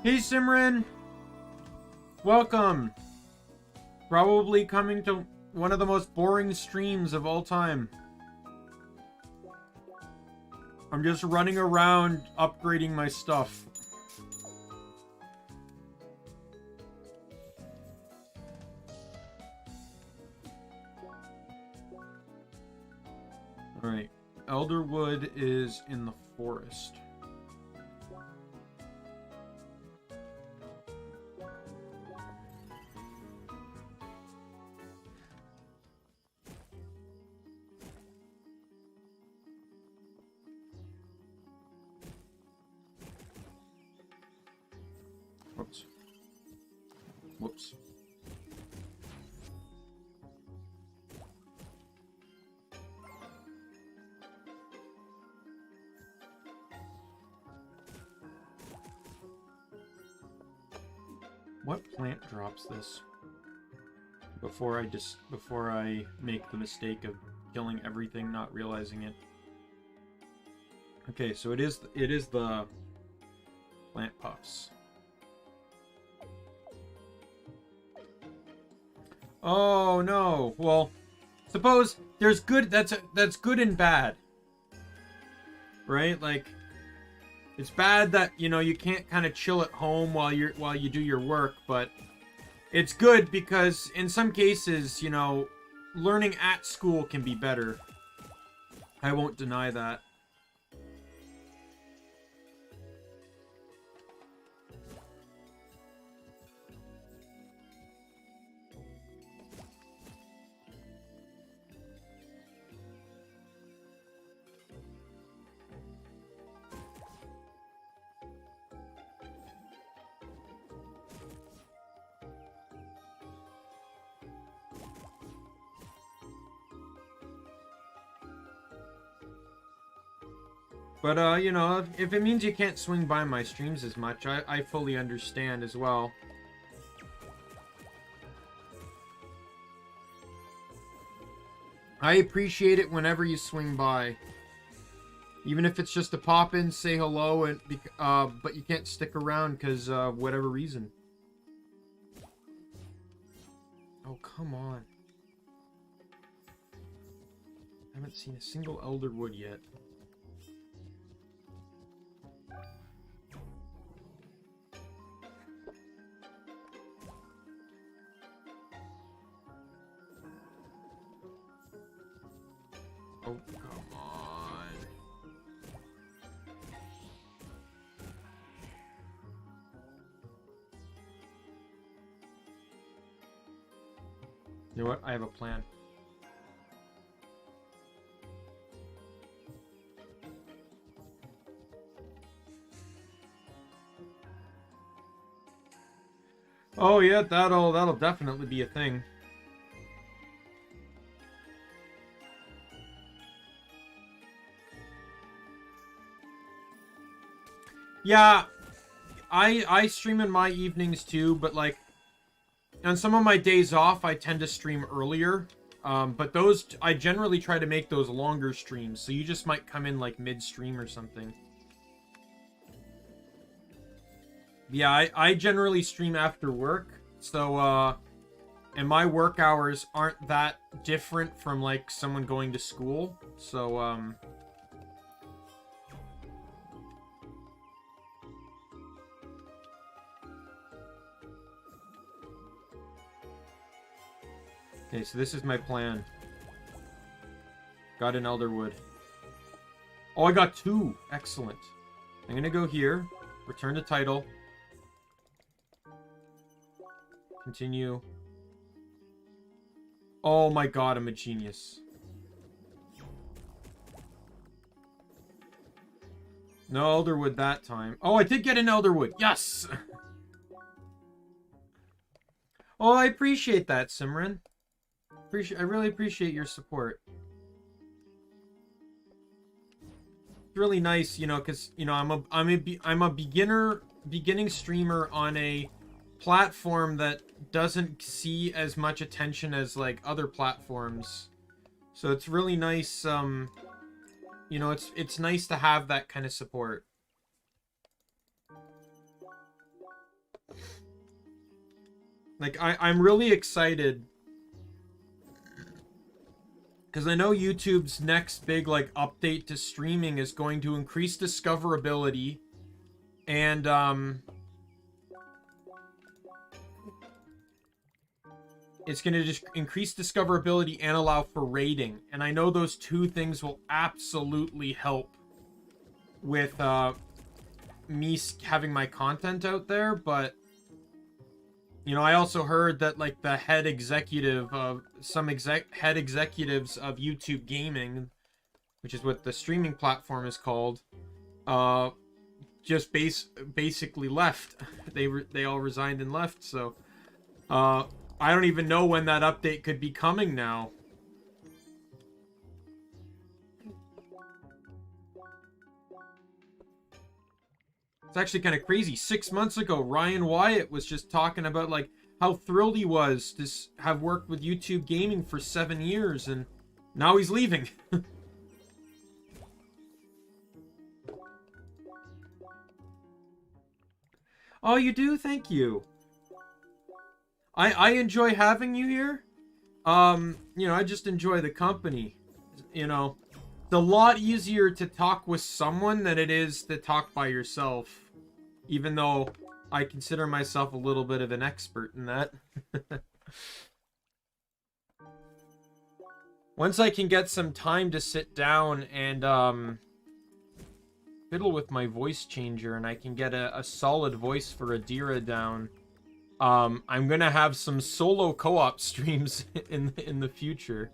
Hey Simran! Welcome! Probably coming to one of the most boring streams of all time. I'm just running around upgrading my stuff. Alright. Elderwood is in the forest. Whoops. Whoops. What plant drops this? Before I make the mistake of killing everything, not realizing it. Okay, so it is the plant puffs. Oh no. Well, suppose there's good that's good and bad. Right? Like it's bad that, you know, you can't kind of chill at home while you do your work, but it's good because in some cases, you know, learning at school can be better. I won't deny that. But, you know, if it means you can't swing by my streams as much, I fully understand as well. I appreciate it whenever you swing by. Even if it's just to pop in, say hello, and but you can't stick around because whatever reason. Oh, come on. I haven't seen a single elderwood yet. Oh, come on. You know what? I have a plan. Oh yeah, that'll definitely be a thing. Yeah, I stream in my evenings too, but like on some of my days off, I tend to stream earlier. But those I generally try to make those longer streams, so you just might come in like mid-stream or something. Yeah, I generally stream after work, so and my work hours aren't that different from like someone going to school, so Okay, so this is my plan. Got an Elderwood. Oh, I got 2. Excellent. I'm gonna go here. Return to title. Continue. Oh my god, I'm a genius. No Elderwood that time. Oh, I did get an Elderwood. Yes! Oh, I appreciate that, Simran. I really appreciate your support. It's really nice, you know, because, you know, I'm a beginning streamer on a platform that doesn't see as much attention as like other platforms. So it's really nice, you know, it's nice to have that kind of support. Like, I'm really excited because I know YouTube's next big, like, update to streaming is going to increase discoverability and, it's going to just increase discoverability and allow for rating. And I know those 2 things will absolutely help with, me having my content out there, but you know, I also heard that, like, the head executive of head executives of YouTube Gaming, which is what the streaming platform is called, just basically left. They all resigned and left. So, I don't even know when that update could be coming now. It's actually kind of crazy. 6 months ago, Ryan Wyatt was just talking about, like, how thrilled he was to have worked with YouTube Gaming for 7 years, and now he's leaving. Oh, you do? Thank you. I enjoy having you here. You know, I just enjoy the company. You know, it's a lot easier to talk with someone than it is to talk by yourself. Even though I consider myself a little bit of an expert in that. Once I can get some time to sit down and fiddle with my voice changer and I can get a solid voice for Adira down, I'm gonna have some solo co-op streams in the future.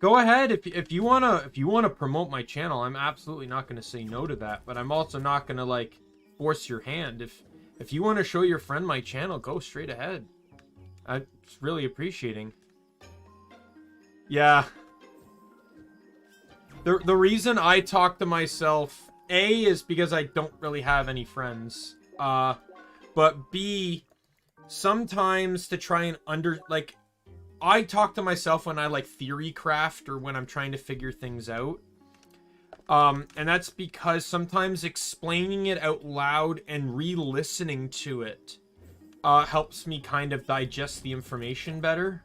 Go ahead if you wanna promote my channel. I'm absolutely not gonna say no to that, but I'm also not gonna like force your hand. If you want to show your friend my channel, go straight ahead. I'm really appreciating. Yeah. The reason I talk to myself, A, is because I don't really have any friends. But B, sometimes to try and I talk to myself when I like theory craft or when I'm trying to figure things out. And that's because sometimes explaining it out loud and re-listening to it helps me kind of digest the information better.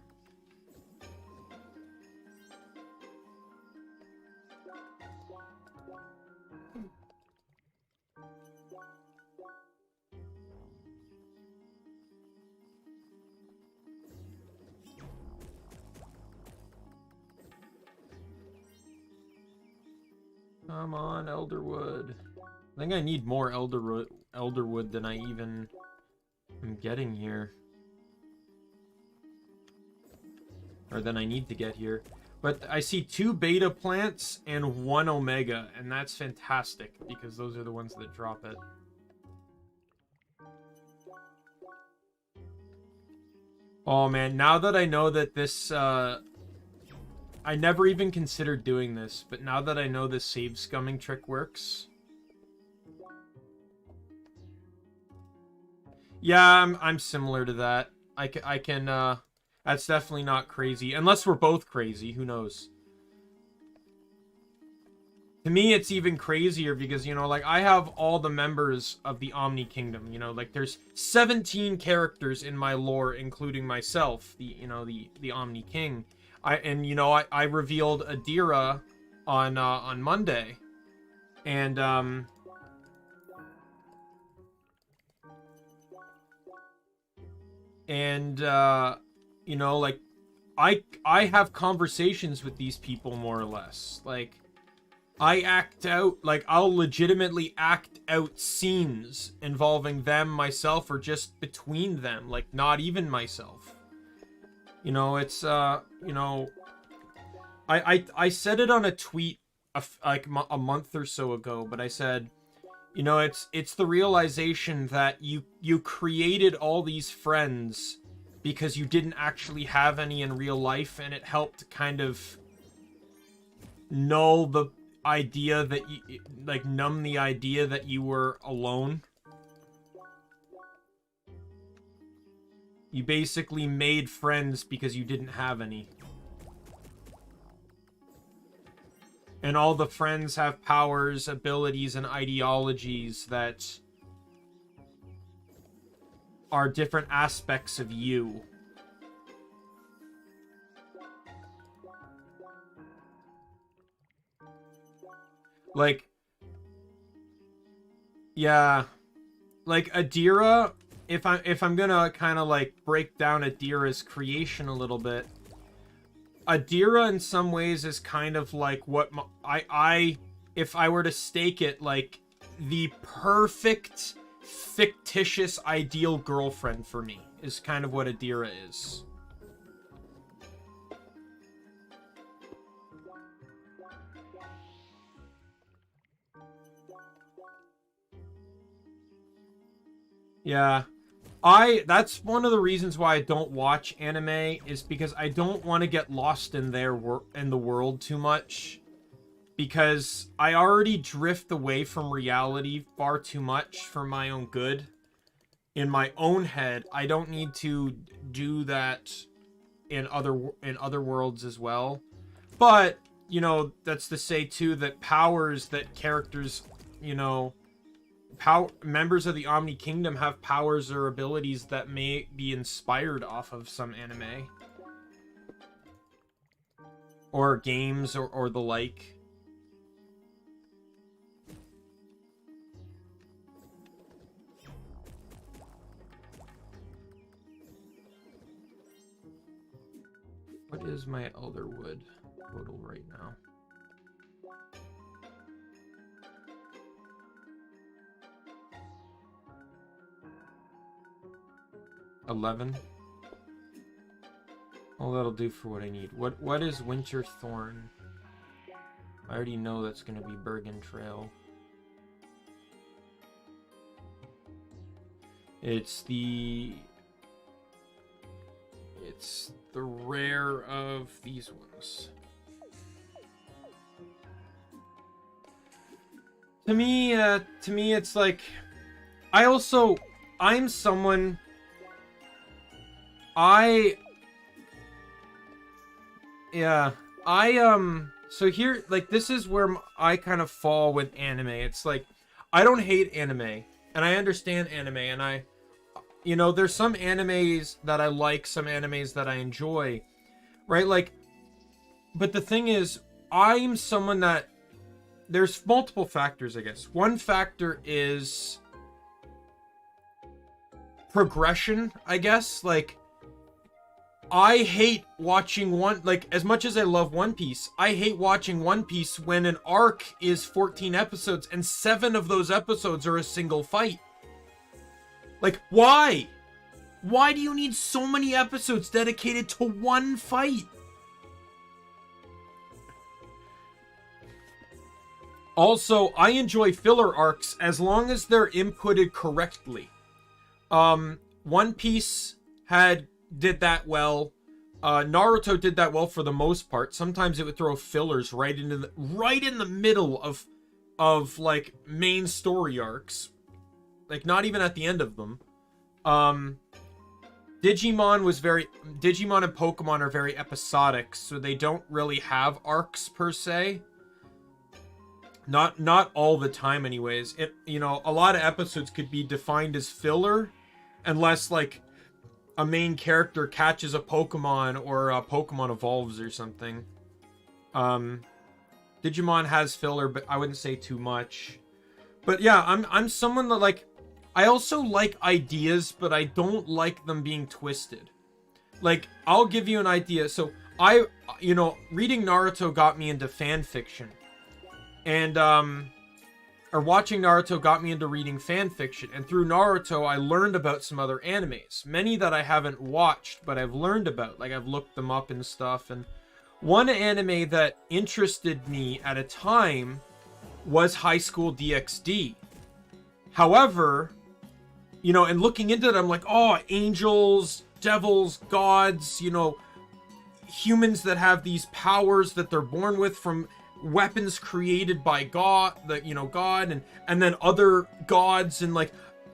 Come on, Elderwood. I think I need more Elderwood than I even am getting here. Or than I need to get here. But I see 2 beta plants and 1 omega, and that's fantastic, because those are the ones that drop it. Oh man, now that I know that this, I never even considered doing this, but now that I know this save scumming trick works... Yeah, I'm similar to that. I can, that's definitely not crazy. Unless we're both crazy, who knows? To me, it's even crazier because, you know, like, I have all the members of the Omni Kingdom, you know, like, there's 17 characters in my lore, including myself, the Omni King. I revealed Adira on Monday, and like I have conversations with these people more or less. Like I act out, like I'll legitimately act out scenes involving them, myself, or just between them, like not even myself. It's I said it on a tweet a month or so ago, but I said, it's the realization that you created all these friends because you didn't actually have any in real life, and it helped kind of null the idea that you, like, numb the idea that you were alone. You basically made friends because you didn't have any. And all the friends have powers, abilities, and ideologies that are different aspects of you. Like, yeah, like Adira, if I'm gonna kind of like break down Adira's creation a little bit, Adira in some ways is kind of like what I if I were to stake it, like the perfect fictitious ideal girlfriend for me is kind of what Adira is. Yeah. That's one of the reasons why I don't watch anime, is because I don't want to get lost in in the world too much, because I already drift away from reality far too much for my own good. In my own head, I don't need to do that in other worlds as well. But, that's to say too that powers that characters, members of the Omni Kingdom have powers or abilities that may be inspired off of some anime or games or the like. What is my Elderwood total right now? $11. Well, that'll do for what I need. What is Winter Thorn? I already know that's gonna be Bergen Trail. It's the rare of these ones. To me, it's like, I'm someone, so here, like, this is where I kind of fall with anime. It's like, I don't hate anime, and I understand anime, and there's some animes that I like, some animes that I enjoy, right? Like, but the thing is, I'm someone that, there's multiple factors, I guess. One factor is progression, I guess. Like, I hate watching like, as much as I love One Piece, I hate watching One Piece when an arc is 14 episodes and 7 of those episodes are a single fight. Like, why? Why do you need so many episodes dedicated to one fight? Also, I enjoy filler arcs as long as they're inputted correctly. One Piece did that well. Naruto did that well for the most part. Sometimes it would throw fillers right in the middle of like main story arcs. Like, not even at the end of them. Digimon and Pokemon are very episodic, so they don't really have arcs per se. Not all the time anyways. A lot of episodes could be defined as filler unless, like, a main character catches a Pokemon or a Pokemon evolves or something. Digimon has filler, but I wouldn't say too much. But yeah, I'm someone that, like, I also like ideas, but I don't like them being twisted. Like, I'll give you an idea. So reading Naruto got me into fan fiction. And, or watching Naruto got me into reading fan fiction. And through Naruto, I learned about some other animes. Many that I haven't watched, but I've learned about. Like, I've looked them up and stuff. And one anime that interested me at a time was High School DxD. However, you know, and looking into it, I'm like, oh, angels, devils, gods, you know, humans that have these powers that they're born with from weapons created by God, God, and then other gods, and like,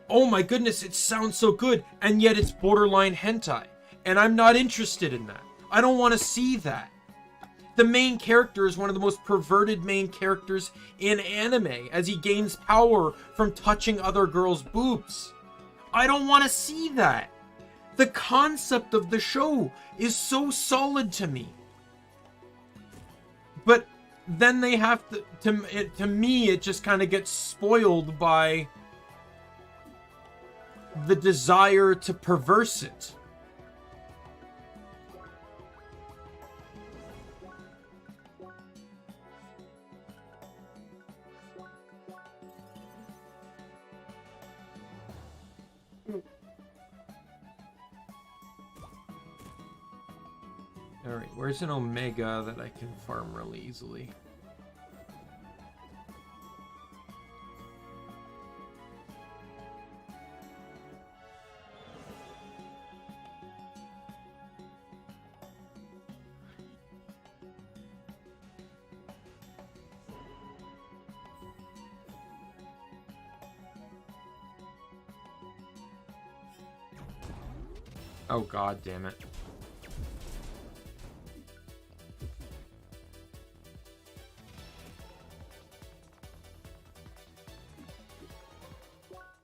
oh my goodness, it sounds so good, and yet it's borderline hentai, and I'm not interested in that. I don't want to see that. The main character is one of the most perverted main characters in anime, as he gains power from touching other girls' boobs. I don't want to see that. The concept of the show is so solid to me. But then they have to me, it just kind of gets spoiled by the desire to perverse it. Alright, where's an Omega that I can farm really easily? Oh, god damn it.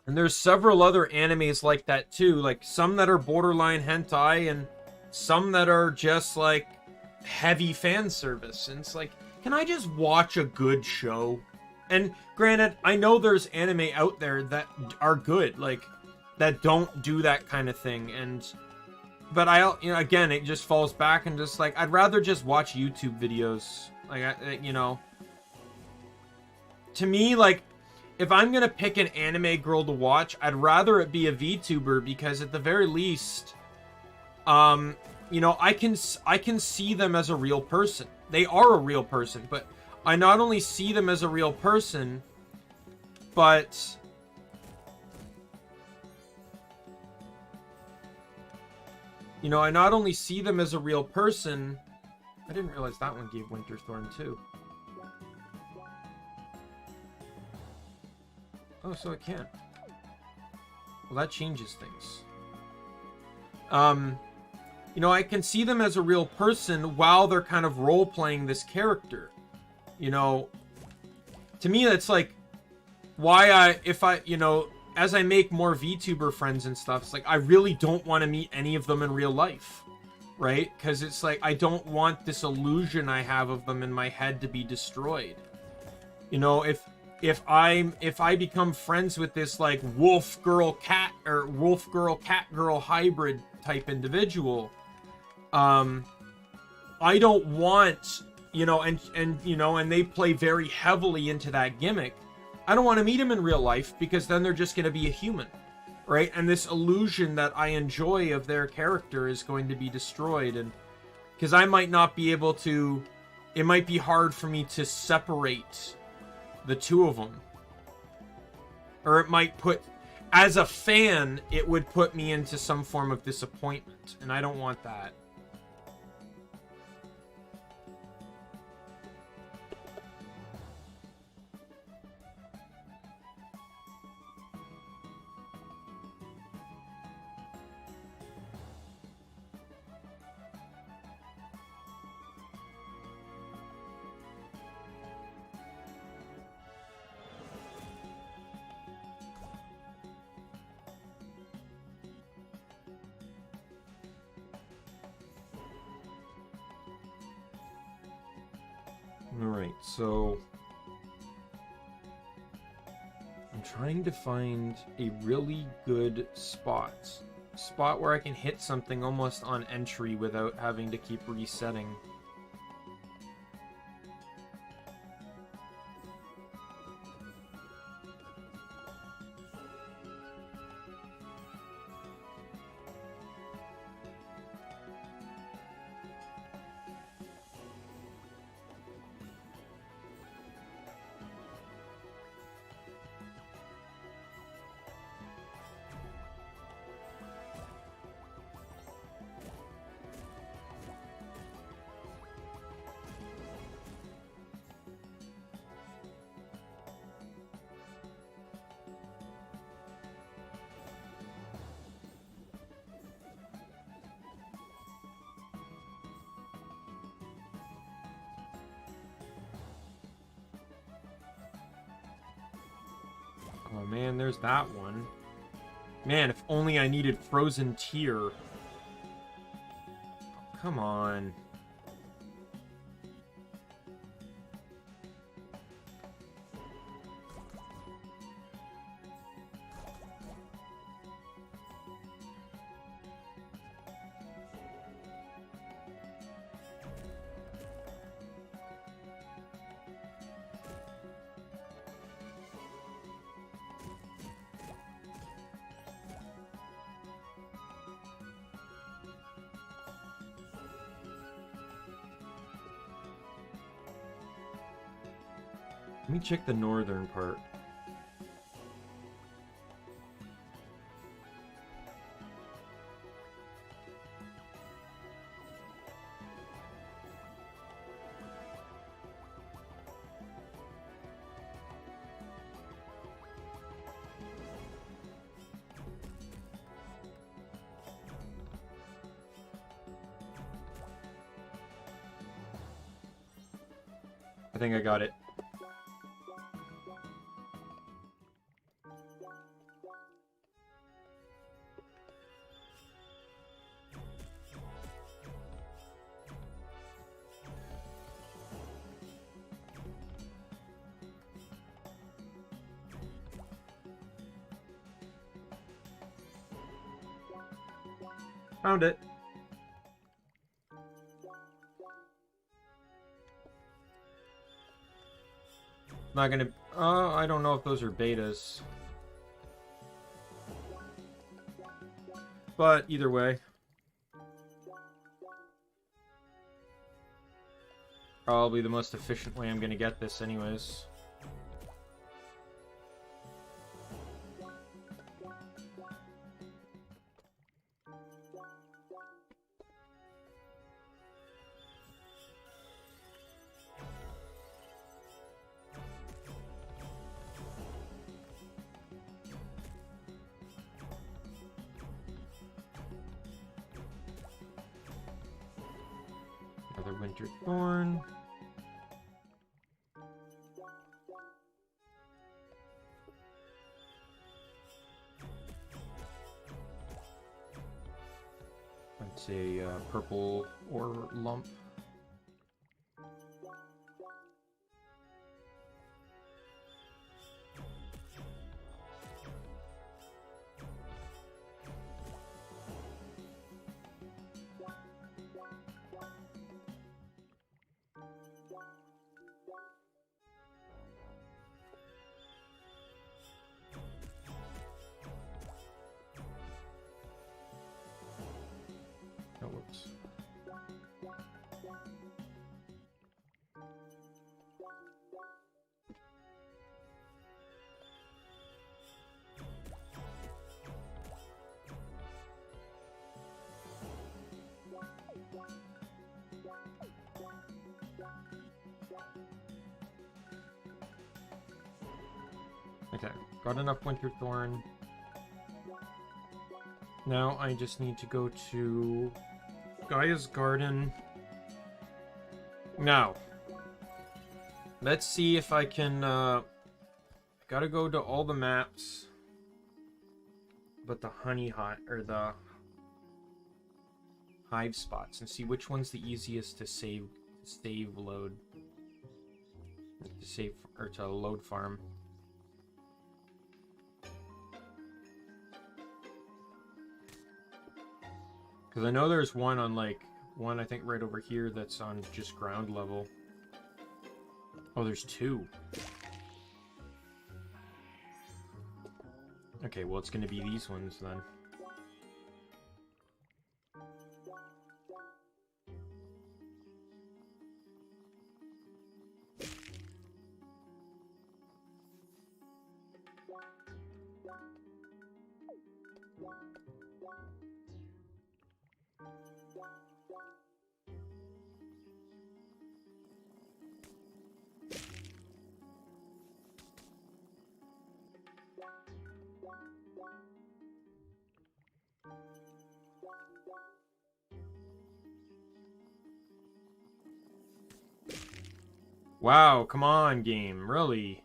And there's several other animes like that too, like some that are borderline hentai and some that are just like heavy fan service. And it's like, can I just watch a good show? And granted, I know there's anime out there that are good, like that don't do that kind of thing. But again, it just falls back and just like, I'd rather just watch YouTube videos. Like, to me, like, if I'm gonna pick an anime girl to watch, I'd rather it be a VTuber, because at the very least, I can see them as a real person. They are a real person, but I not only see them as a real person, but I not only see them as a real person. I didn't realize that one gave Winterthorn too. Oh, so it can. Well, that changes things. I can see them as a real person while they're kind of role-playing this character. To me, that's like why as I make more VTuber friends and stuff, it's like, I really don't want to meet any of them in real life, right? Because it's like, I don't want this illusion I have of them in my head to be destroyed. If I become friends with this like wolf girl cat or wolf girl cat girl hybrid type individual, I don't want, and they play very heavily into that gimmick. I don't want to meet him in real life, because then they're just going to be a human, right? And this illusion that I enjoy of their character is going to be destroyed, and because I might not be able to, it might be hard for me to separate the two of them, or it might put, as a fan, it would put me into some form of disappointment, and I don't want that. Alright, so I'm trying to find a really good spot. Spot where I can hit something almost on entry without having to keep resetting. Oh man, there's that one. Man, if only I needed Frozen Tear. Oh, come on. Let me check the northern part. I think I got it. Found it. Not gonna... I don't know if those are betas. But either way. Probably the most efficient way I'm gonna get this anyways. Another winter thorn. That's a purple ore lump. Oh, whoops. Okay, got enough winter thorn. Now I just need to go to Gaia's Garden. Now, let's see if I can, gotta go to all the maps, but the honey hive, or the hive spots, and see which one's the easiest to save load. To save or to load farm. Because I know there's one on like one I think right over here that's on just ground level. Oh, there's two. Okay, well it's gonna be these ones then. Wow, come on, game, really?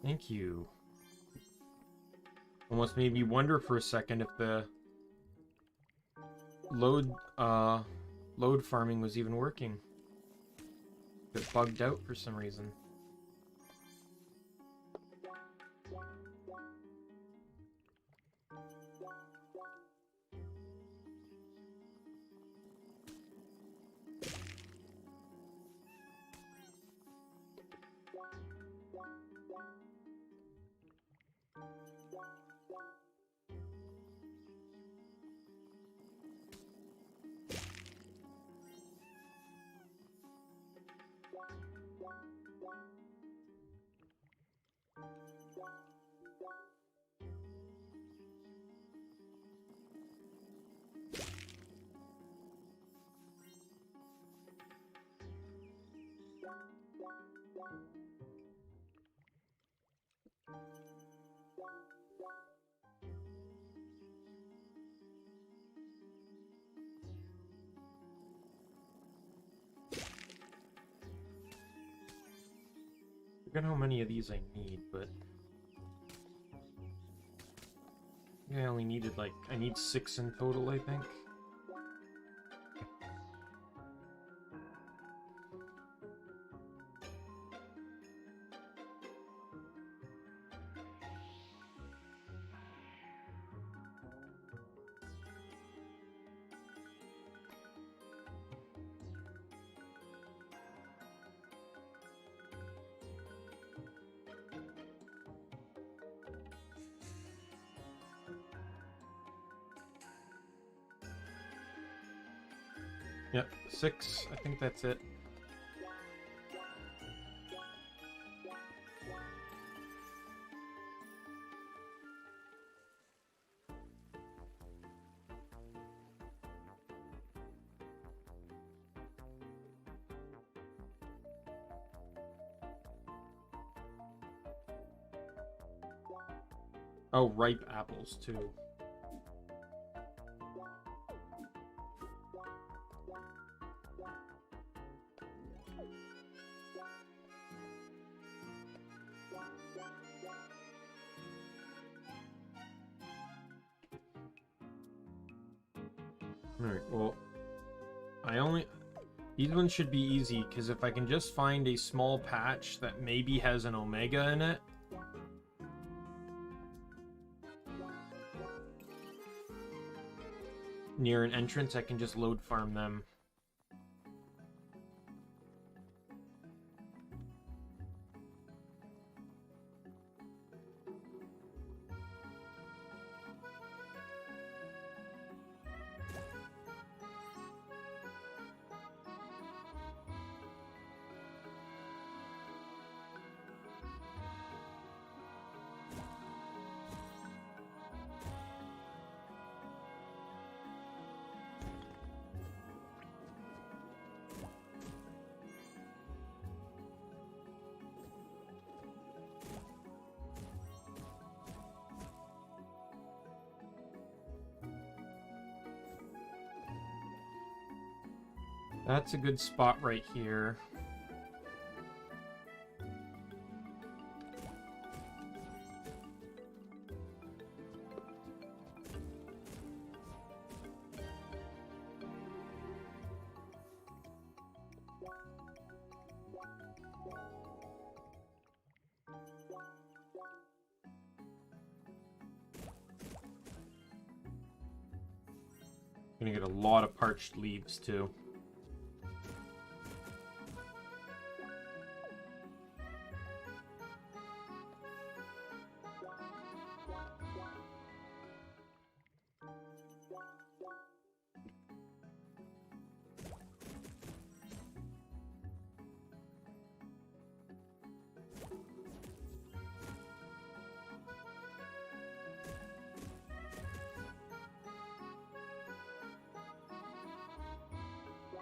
Thank you. Almost made me wonder for a second if the load farming was even working. It bugged out for some reason. I forget how many of these I need, but I only needed like, I need 6 in total, I think. Yep, 6. I think that's it. Oh, ripe apples, too. Alright, well, these ones should be easy, because if I can just find a small patch that maybe has an omega in it, near an entrance, I can just load farm them. That's a good spot right here. Gonna get a lot of parched leaves too.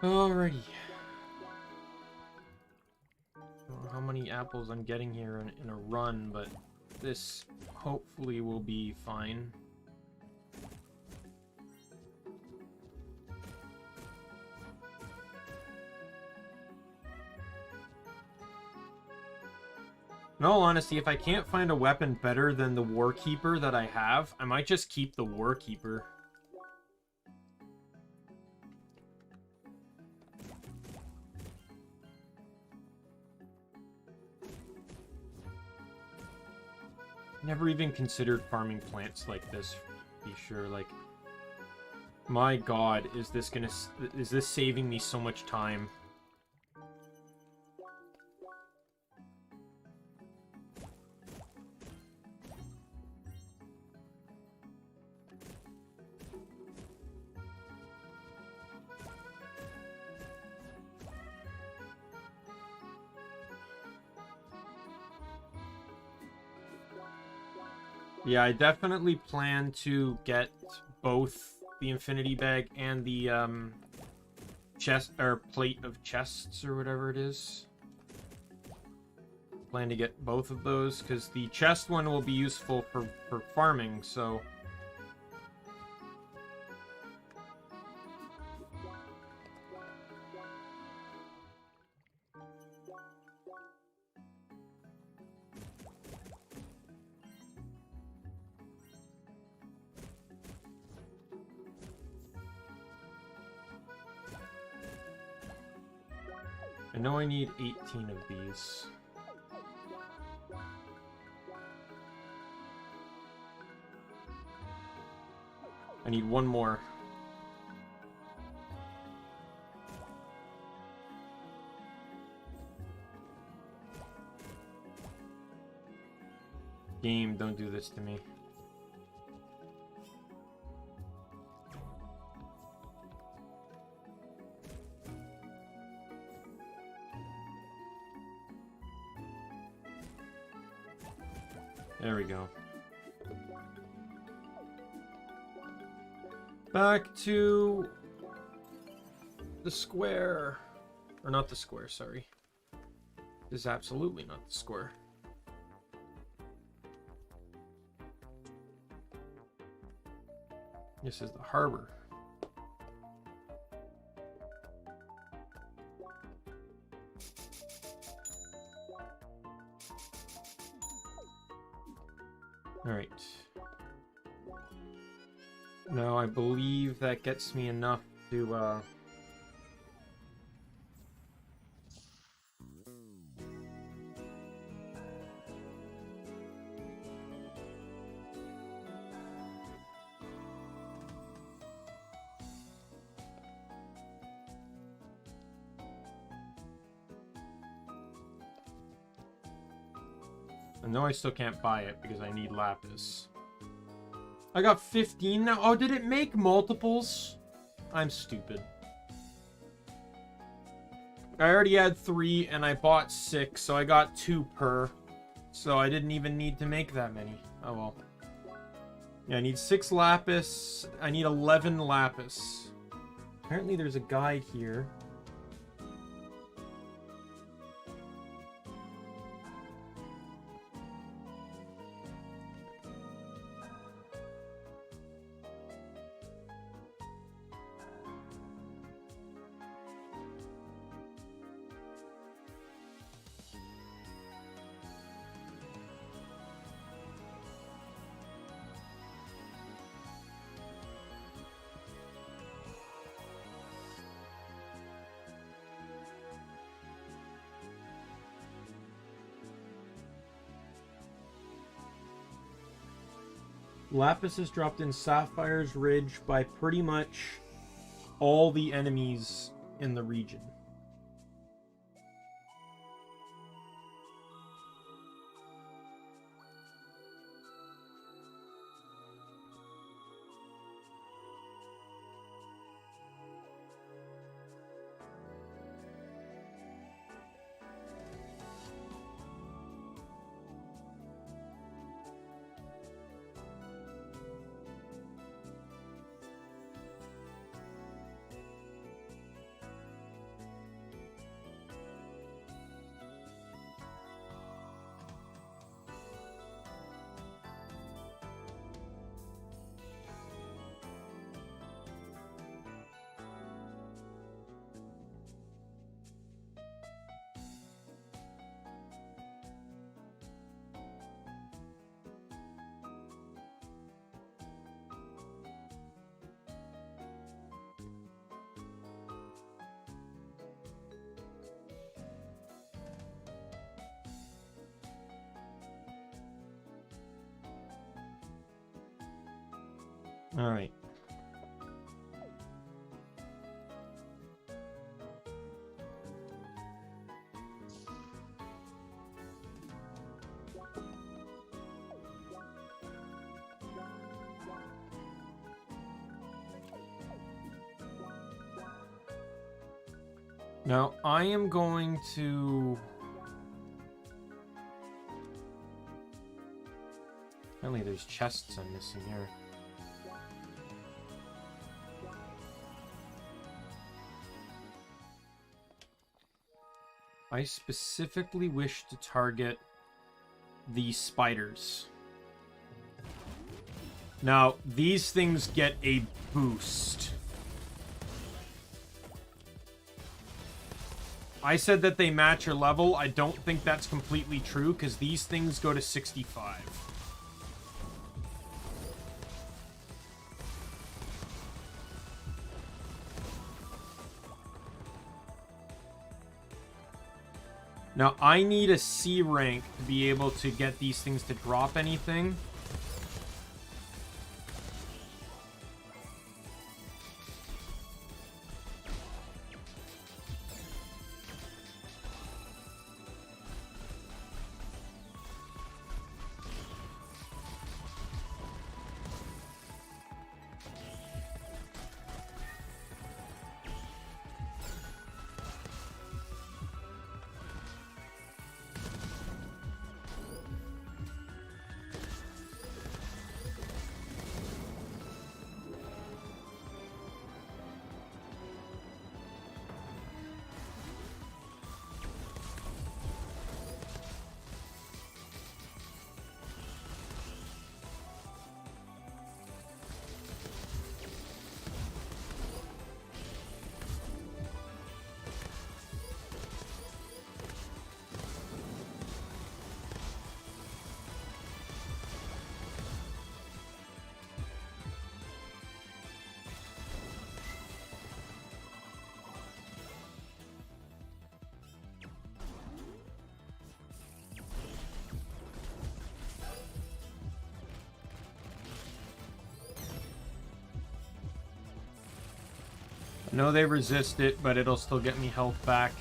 Alrighty. I don't know how many apples I'm getting here in a run, but this hopefully will be fine. In all honesty, if I can't find a weapon better than the Warkeeper that I have, I might just keep the Warkeeper. Never even considered farming plants like this, to be sure. Like, my god, is this saving me so much time? Yeah, I definitely plan to get both the infinity bag and the chest or plate of chests or whatever it is. Plan to get both of those because the chest one will be useful for farming, so I know I need 18 of these. I need one more. Game, don't do this to me. There we go. Back to the square. Or not the square, sorry. This is absolutely not the square. This is the harbor. Alright. No, I believe that gets me enough to, I know I still can't buy it because I need lapis. I got 15 now. Oh, did it make multiples? I'm stupid. I already had 3 and I bought 6, so I got 2 per. So I didn't even need to make that many. Oh well. Yeah, I need 6 lapis. I need 11 lapis. Apparently there's a guide here. Lapis is dropped in Sapphire's Ridge by pretty much all the enemies in the region. All right. Now, I am going to... Apparently there's chests I'm missing here. I specifically wish to target the spiders. Now, these things get a boost. I said that they match your level. I don't think that's completely true, because these things go to 65. Now, I need a C rank to be able to get these things to drop anything. I know they resist it, but it'll still get me health back.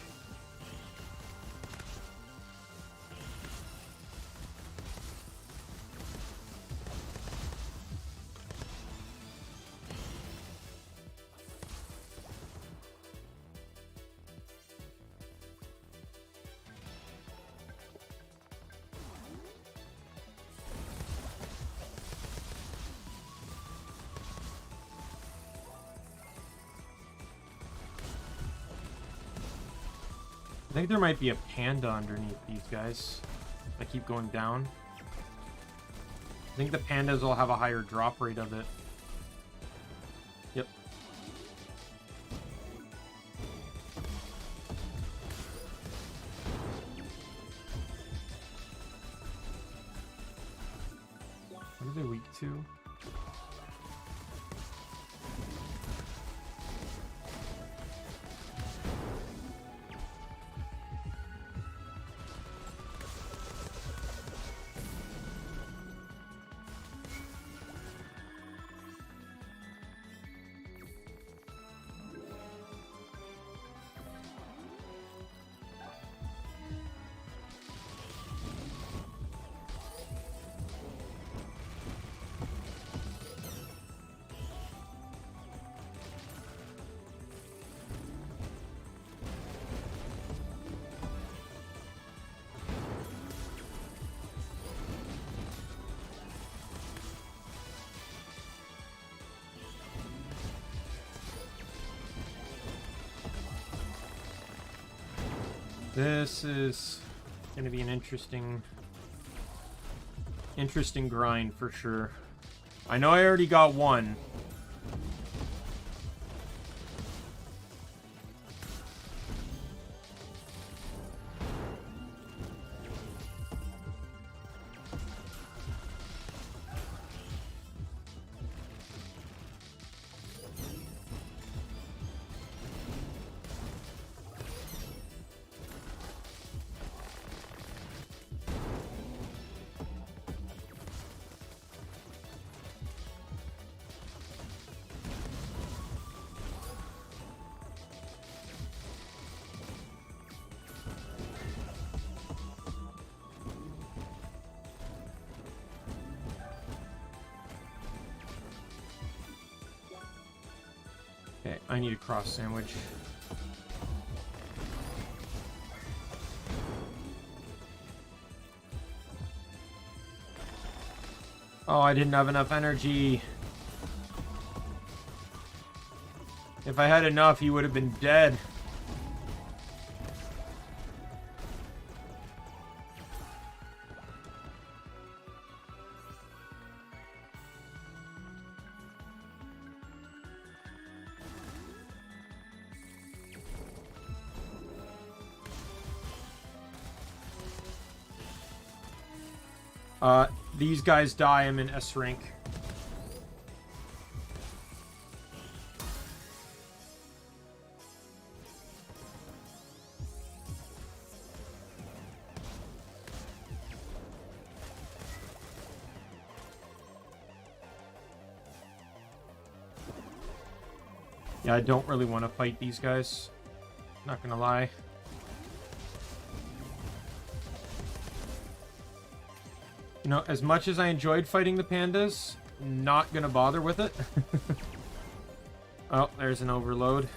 I think there might be a panda underneath these guys. I keep going down. I think the pandas will have a higher drop rate of it. Yep. What are they weak to? This is going to be an interesting grind for sure. I know I already got one. Okay, I need a cross sandwich. Oh, I didn't have enough energy. If I had enough, he would have been dead. These guys die, I'm in S rank. Yeah, I don't really want to fight these guys. Not gonna lie. You know, as much as I enjoyed fighting the pandas, not gonna bother with it. Oh, there's an overload.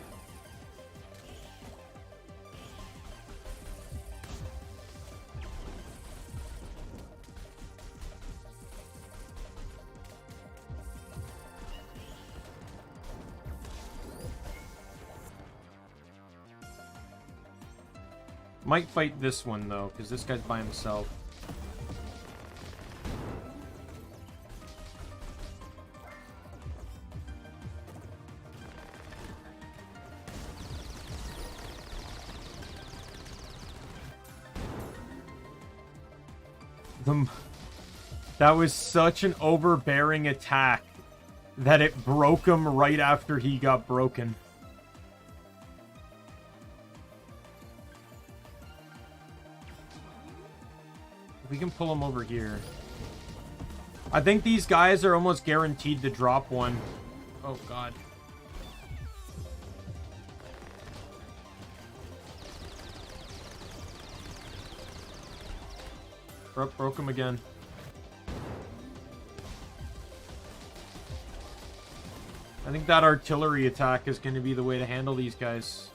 Might fight this one, though, because this guy's by himself. That was such an overbearing attack that it broke him right after he got broken. We can pull him over here. I think these guys are almost guaranteed to drop one. Oh, God. Broke him again. I think that artillery attack is going to be the way to handle these guys.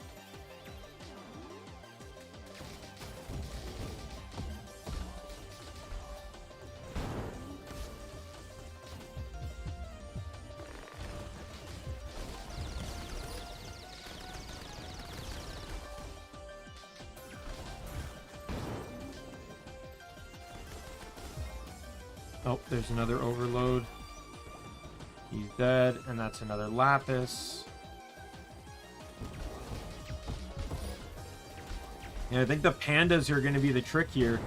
Oh, there's another overload. He's dead, and that's another lapis. Yeah, I think the pandas are going to be the trick here.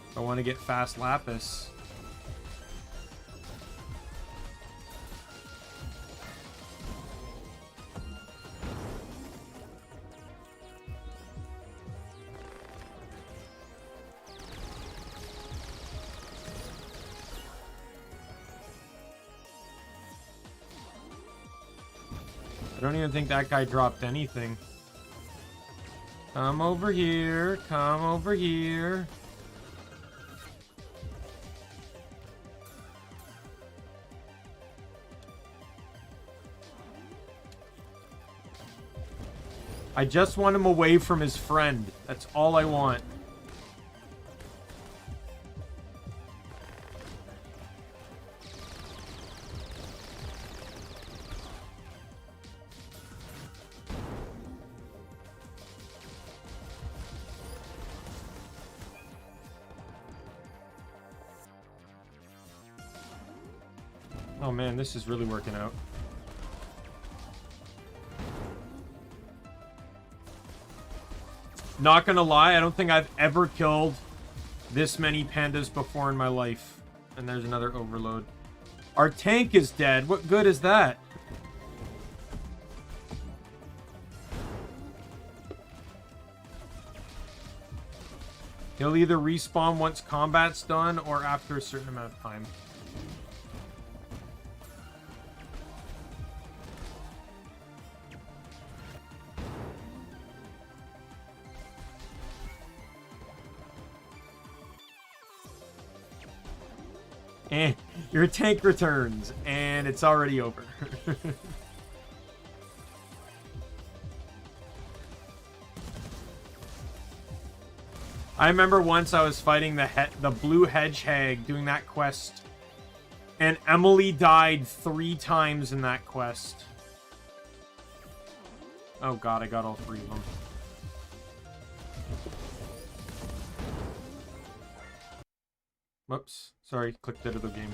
If I want to get fast lapis. I don't even think that guy dropped anything. Come over here. Come over here. I just want him away from his friend. That's all I want. Oh man, this is really working out. Not gonna lie, I don't think I've ever killed this many pandas before in my life. And there's another overload. Our tank is dead. What good is that? He'll either respawn once combat's done or after a certain amount of time. And your tank returns, and it's already over. I remember once I was fighting the blue hedgehog doing that quest, and Emily died 3 times in that quest. Oh god, I got all 3 of them. Whoops. Sorry, clicked out of the game.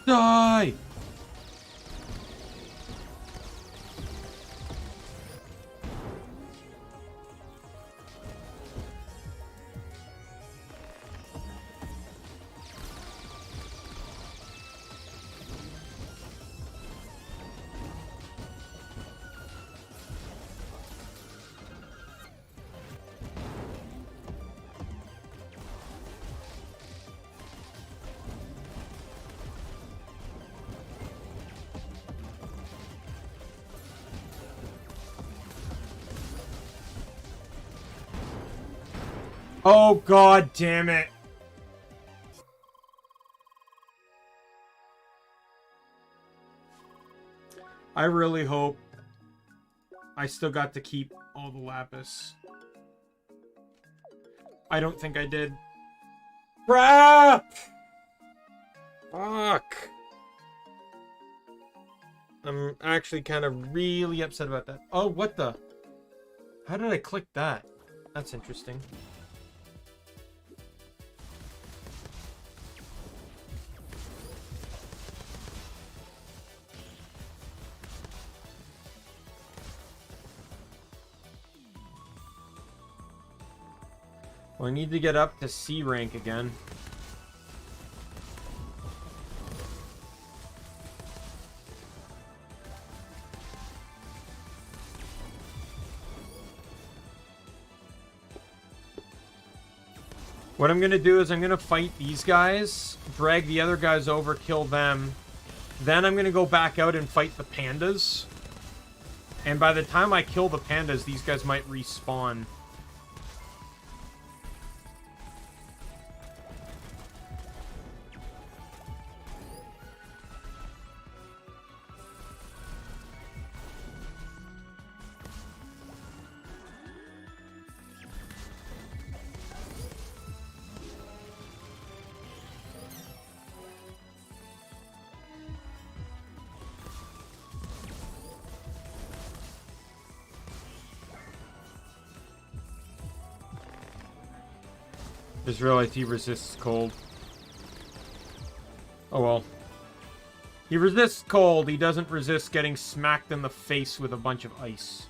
Die! Oh, god damn it. I really hope I still got to keep all the lapis. I don't think I did. Crap! Fuck. I'm actually kind of really upset about that. Oh, what the? How did I click that? That's interesting. Well, I need to get up to C rank again. What I'm going to do is I'm going to fight these guys, drag the other guys over, kill them. Then I'm going to go back out and fight the pandas. And by the time I kill the pandas, these guys might respawn. Just realized he resists cold. Oh well. He resists cold, he doesn't resist getting smacked in the face with a bunch of ice.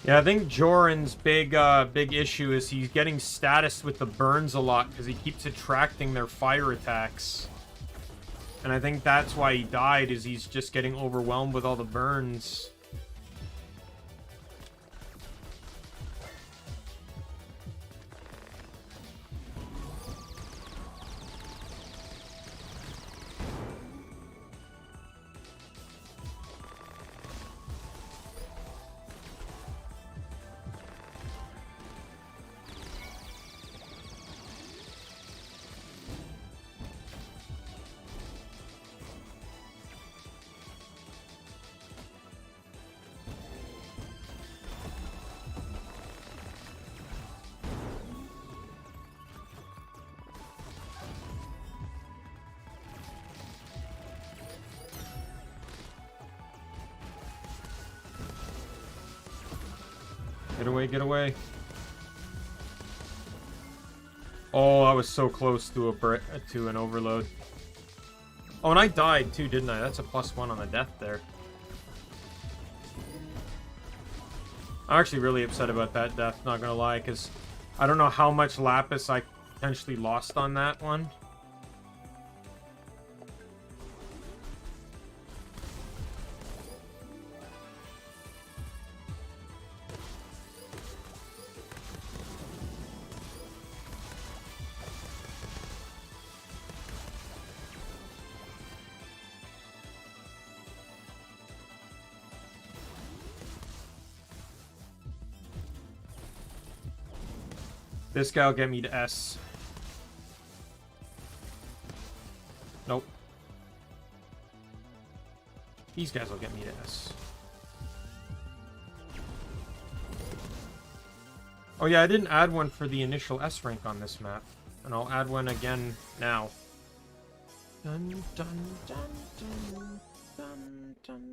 Yeah, I think Joran's big issue is he's getting status with the burns a lot because he keeps attracting their fire attacks. And I think that's why he died, is he's just getting overwhelmed with all the burns. Get away, get away. Oh, I was so close to an overload. Oh, and I died too, didn't I? That's a +1 on the death there. I'm actually really upset about that death, not gonna lie, because I don't know how much Lapis I potentially lost on that one. This guy will get me to S. Nope. These guys will get me to S. Oh yeah, I didn't add one for the initial S rank on this map. And I'll add one again now. Dun, dun, dun, dun, dun, dun.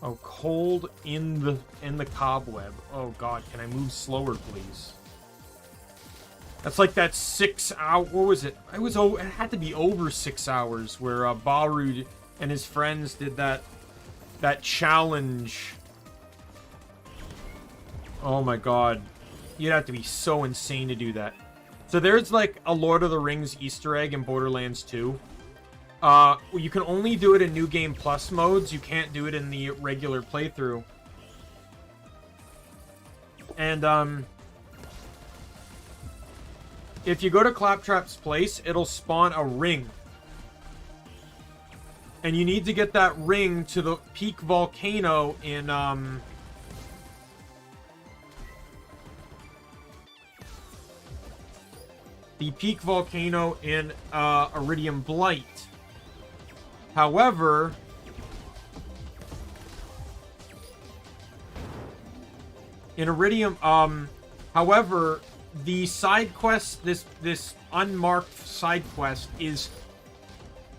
Oh, cold in the cobweb. Oh god, can I move slower, please? That's like that 6 hour. What was it? It had to be over 6 hours where Baru and his friends did that challenge. Oh my god, you'd have to be so insane to do that. So there's like a Lord of the Rings Easter egg in Borderlands 2. You can only do it in New Game Plus modes. You can't do it in the regular playthrough. And if you go to Claptrap's place, it'll spawn a ring. And you need to get that ring to the peak volcano in the peak volcano in Iridium Blight. However, in Iridium, however, the side quest, this unmarked side quest is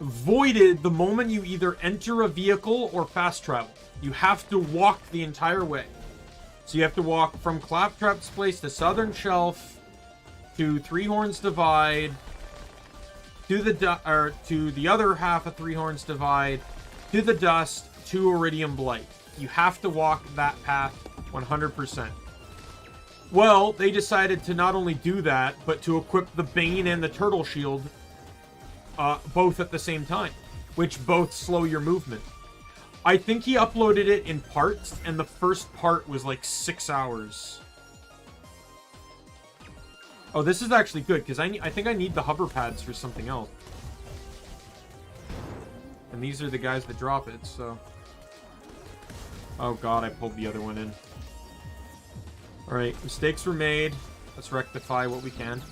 voided the moment you either enter a vehicle or fast travel. You have to walk the entire way. So you have to walk from Claptrap's place to Southern Shelf, to Three Horns Divide, to the other half of Three Horns Divide, to the Dust, to Iridium Blight. You have to walk that path 100%. Well, they decided to not only do that, but to equip the Bane and the Turtle Shield both at the same time, which both slow your movement. I think he uploaded it in parts, and the first part was like 6 hours. Oh, this is actually good, because I think I need the hover pads for something else. And these are the guys that drop it, so... Oh god, I pulled the other one in. Alright, mistakes were made. Let's rectify what we can.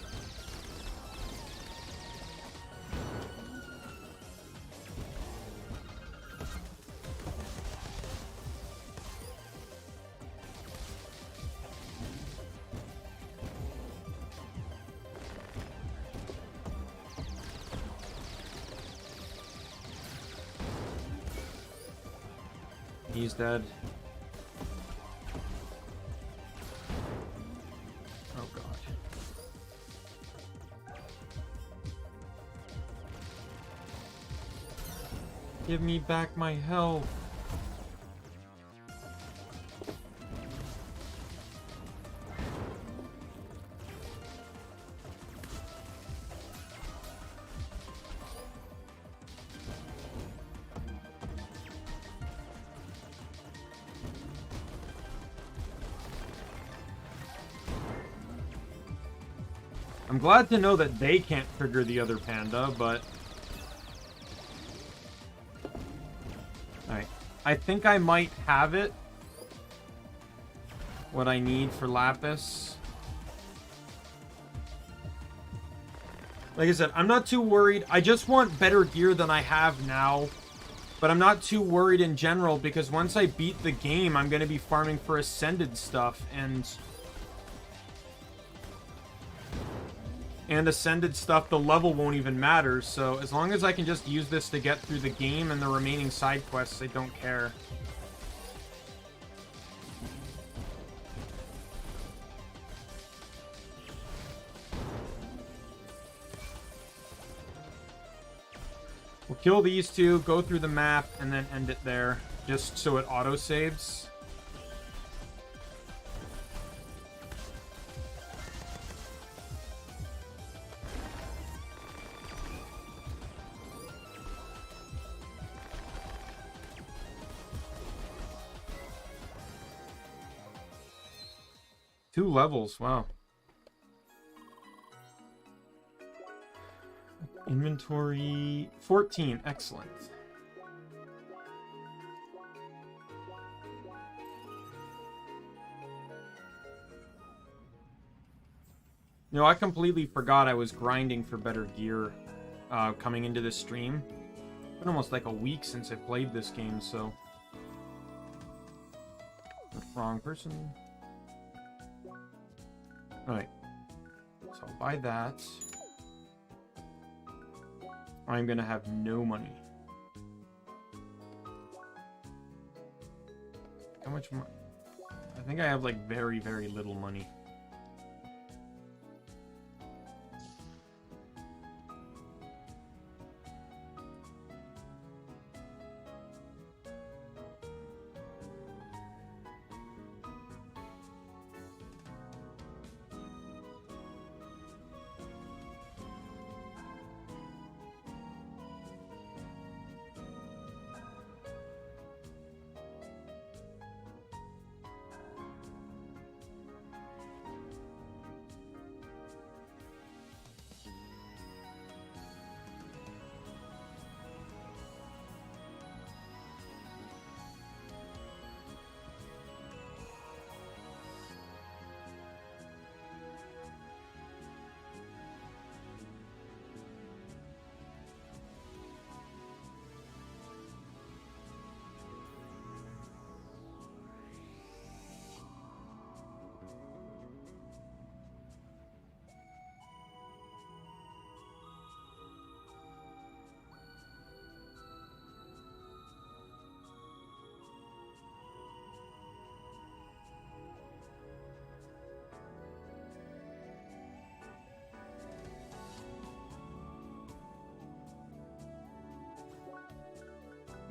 He's dead. Oh god. Give me back my health. I'm glad to know that they can't trigger the other panda, but... Alright. I think I might have it. What I need for Lapis. Like I said, I'm not too worried. I just want better gear than I have now. But I'm not too worried in general, because once I beat the game, I'm going to be farming for Ascended stuff, and Ascended stuff, the level won't even matter. So as long as I can just use this to get through the game and the remaining side quests, I don't care. We'll kill these two, go through the map, and then end it there, just so it auto-saves. Two levels, wow. Inventory 14, excellent. You know, I completely forgot I was grinding for better gear coming into this stream. It's been almost like a week since I played this game, so... Wrong person. Alright. So I'll buy that. I'm gonna have no money. How much money? I think I have like very, very little money.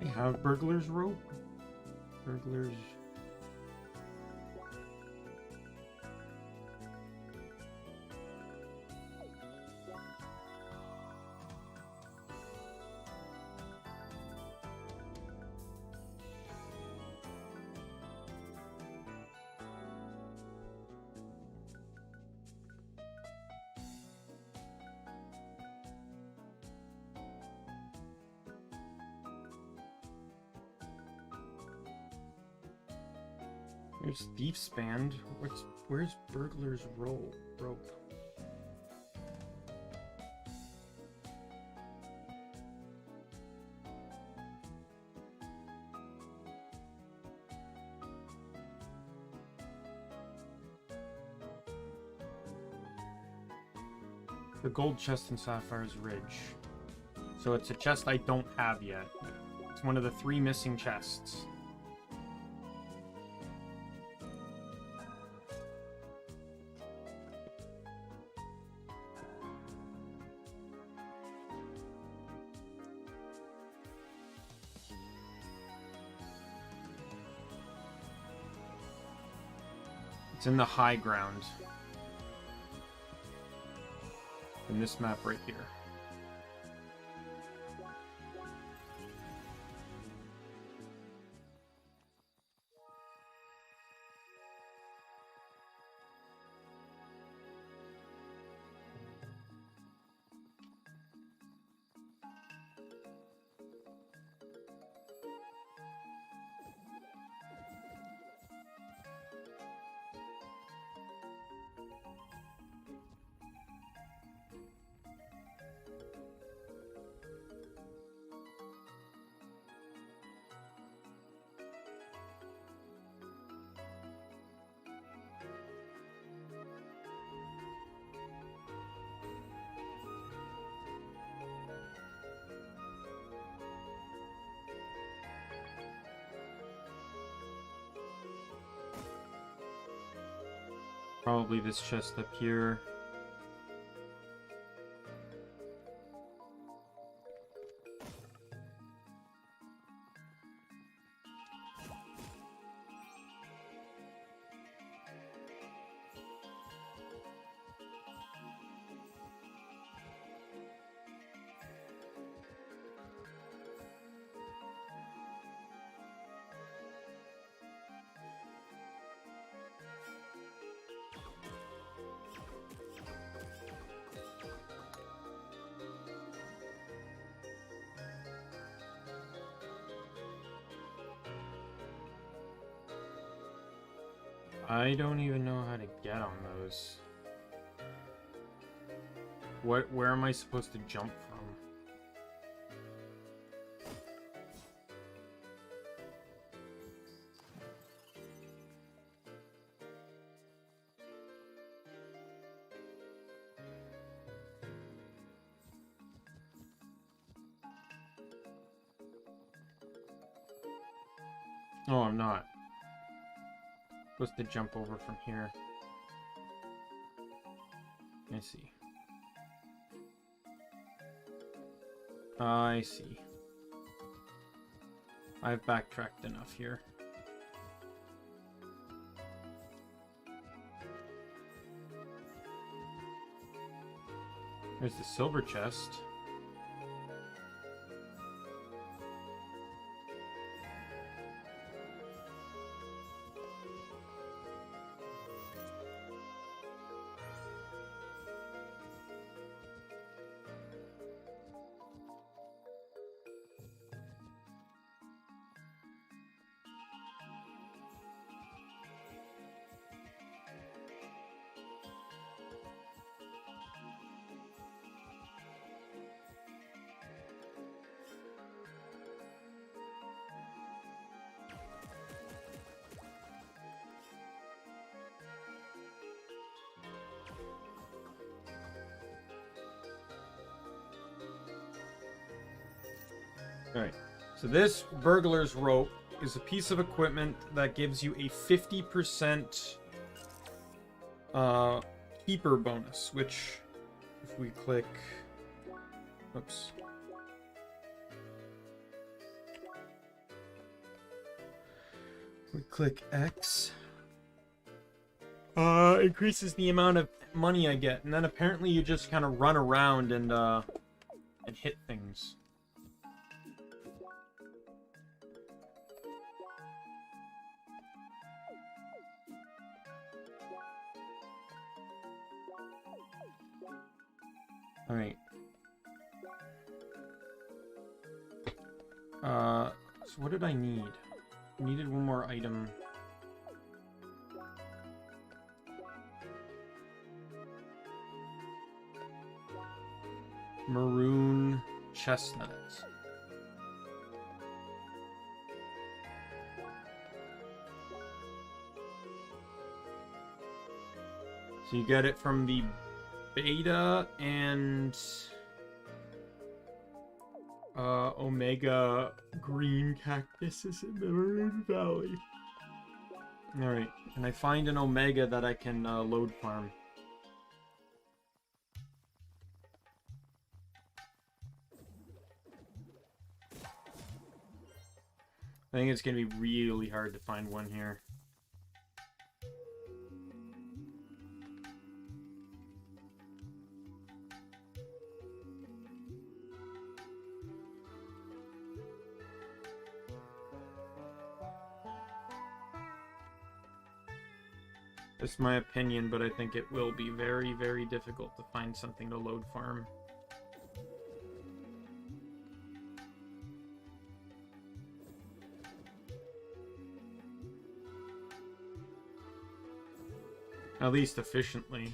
They have burglar's rope? Burglar's... There's Thief's Band. Where's Burglar's Rope? The Gold Chest in Sapphire's Ridge. So it's a chest I don't have yet. It's one of the 3 missing chests. It's in the high ground. In this map right here. Probably this chest up here. I don't even know how to get on those. Where am I supposed to jump from? Oh, I'm not. Supposed to jump over from here. I see. I see. I've backtracked enough here. There's the silver chest. Alright, so this burglar's rope is a piece of equipment that gives you a 50% keeper bonus, which if we click, oops. We click X, increases the amount of money I get, and then apparently you just kind of run around and hit things. Alright. So what did I need? I needed one more item. Maroon chestnut. So you get it from the beta and omega green cactuses in the Maroon Valley. Alright, and I find an omega that I can load farm. I think it's going to be really hard to find one here. That's my opinion, but I think it will be very, very difficult to find something to load farm. At least efficiently.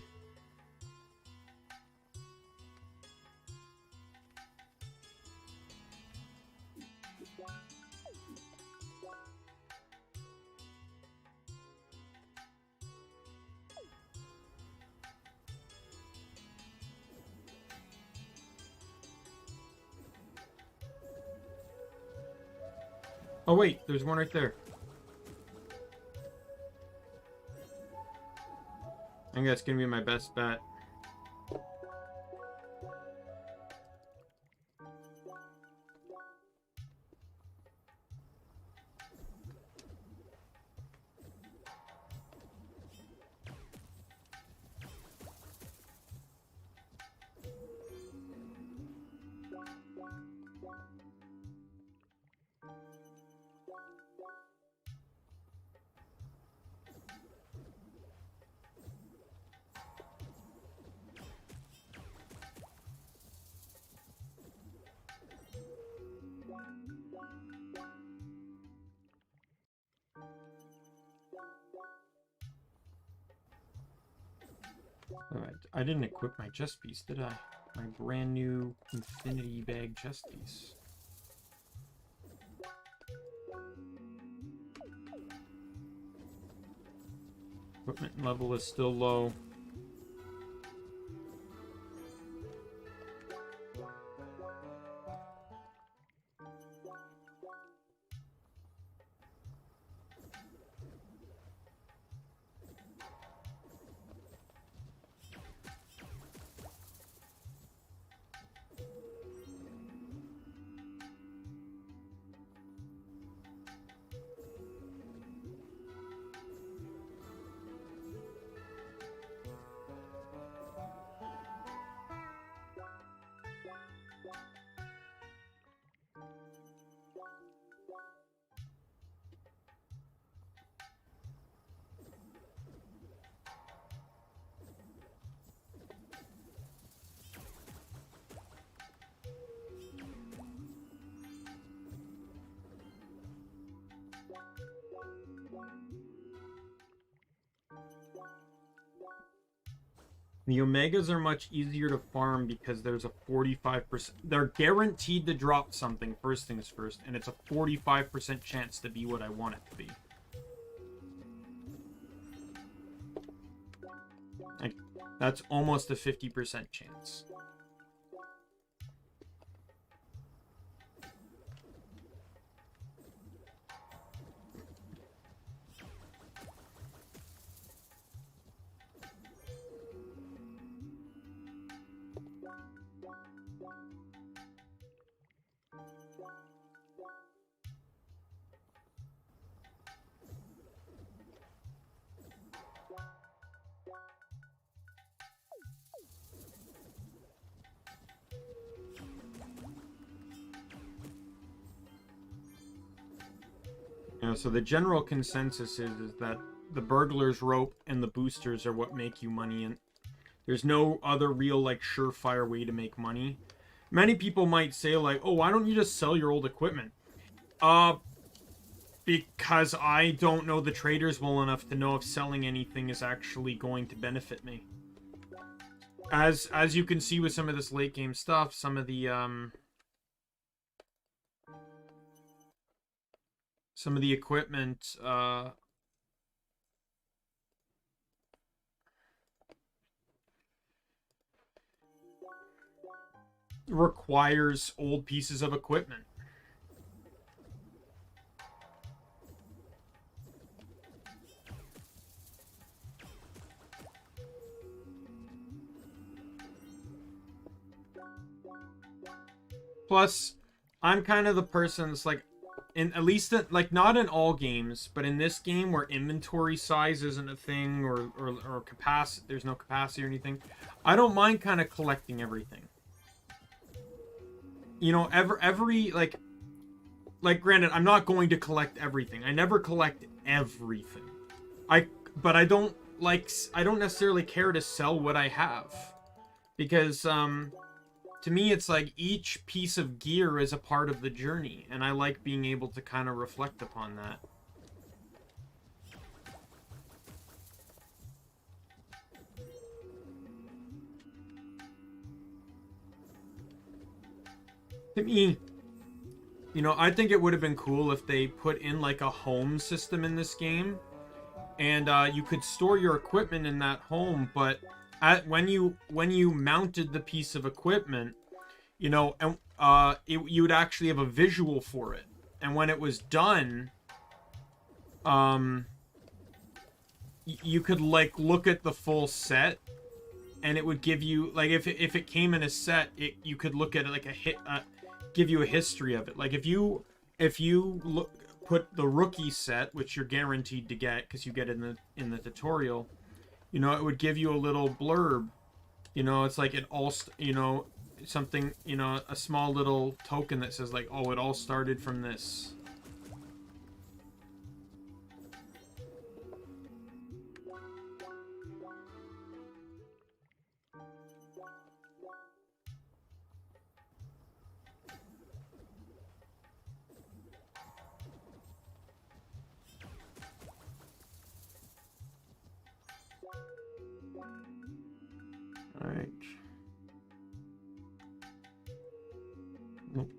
Oh wait, there's one right there. I think that's gonna be my best bet. Alright, I didn't equip my chest piece, did I? My brand new infinity bag chest piece. Equipment level is still low. The Omegas are much easier to farm because there's a 45%... They're guaranteed to drop something, first things first, and it's a 45% chance to be what I want it to be. Like, that's almost a 50% chance. So the general consensus is that the burglar's rope and the boosters are what make you money, and there's no other real, like, surefire way to make money. Many people might say, like, oh, why don't you just sell your old equipment? Because I don't know the traders well enough to know if selling anything is actually going to benefit me. as you can see with some of this late game stuff, some of the equipment requires old pieces of equipment. Plus, I'm kind of the person that's like, at least like not in all games, but in this game where inventory size isn't a thing or capacity, there's no capacity or anything, I don't mind kind of collecting everything. You know, every like granted, I'm not going to collect everything. I never collect everything. But I don't necessarily care to sell what I have, because to me, it's like each piece of gear is a part of the journey, and I like being able to kind of reflect upon that. To me, you know, I think it would have been cool if they put in like a home system in this game, and you could store your equipment in that home, but when you mounted the piece of equipment, you know, and you would actually have a visual for it, and when it was done, you could like look at the full set, and it would give you like if it came in a set, you could look at it like give you a history of it. Like if you put the rookie set, which you're guaranteed to get because you get it in the tutorial, you know, it would give you a little blurb. You know, it's like it all, you know, something, you know, a small little token that says like, oh, it all started from this. All right. Nope.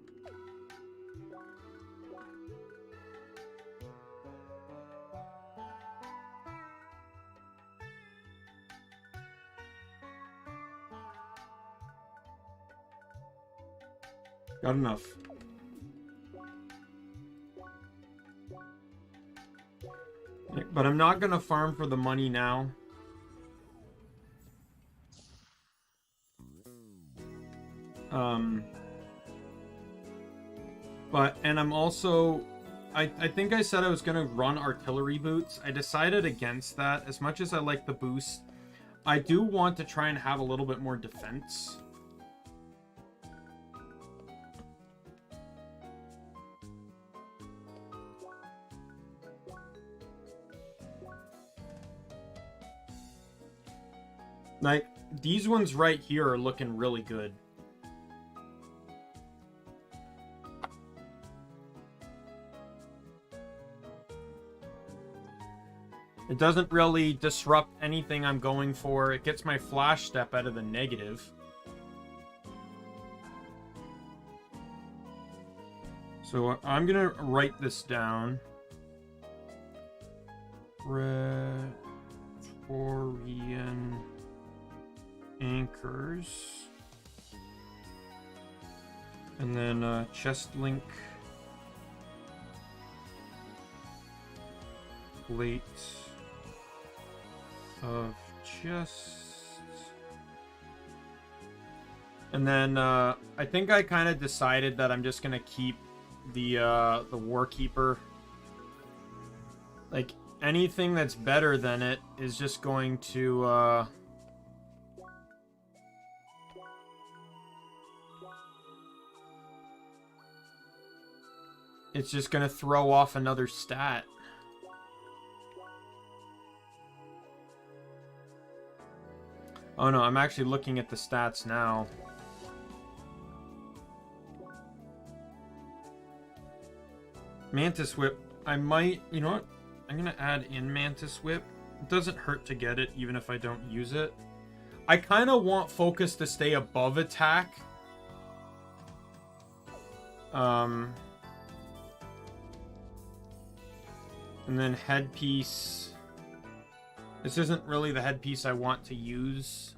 Got enough. But I'm not gonna farm for the money now. And I'm also, I think I said I was gonna run artillery boots. I decided against that. As much as I like the boost, I do want to try and have a little bit more defense. Like, these ones right here are looking really good. It doesn't really disrupt anything I'm going for. It gets my flash step out of the negative. So I'm gonna write this down. Praetorian anchors. And then chest link. Plate of chest. And then I think I kind of decided that I'm just gonna keep the Warkeeper. Like, anything that's better than it is just going to it's just gonna throw off another stat. Oh no, I'm actually looking at the stats now. Mantis Whip. I might, you know what? I'm gonna add in Mantis Whip. It doesn't hurt to get it, even if I don't use it. I kind of want focus to stay above attack. And then headpiece. This isn't really the headpiece I want to use.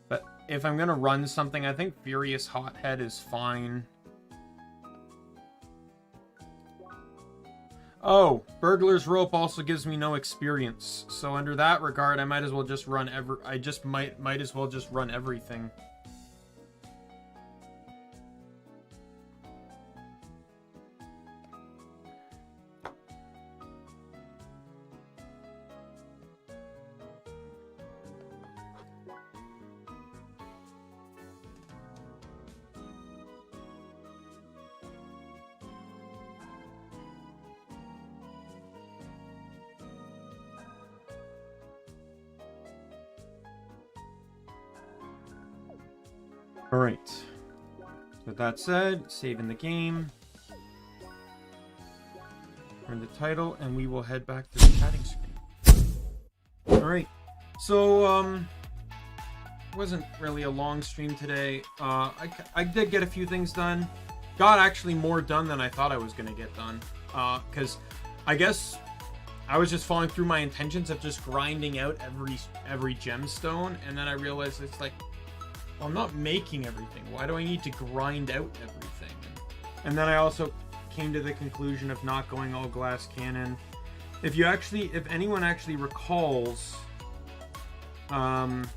But if I'm gonna run something, I think Furious Hothead is fine. Oh, Burglar's Rope also gives me no experience. So under that regard, I might as well just run might as well just run everything. Alright. With that said, saving the game. Turn the title, and we will head back to the chatting screen. Alright. So, wasn't really a long stream today. I did get a few things done. Got actually more done than I thought I was going to get done. Because I guess I was just following through my intentions of just grinding out every gemstone, and then I realized it's like, well, I'm not making everything. Why do I need to grind out everything? And then I also came to the conclusion of not going all glass cannon. If anyone actually recalls, going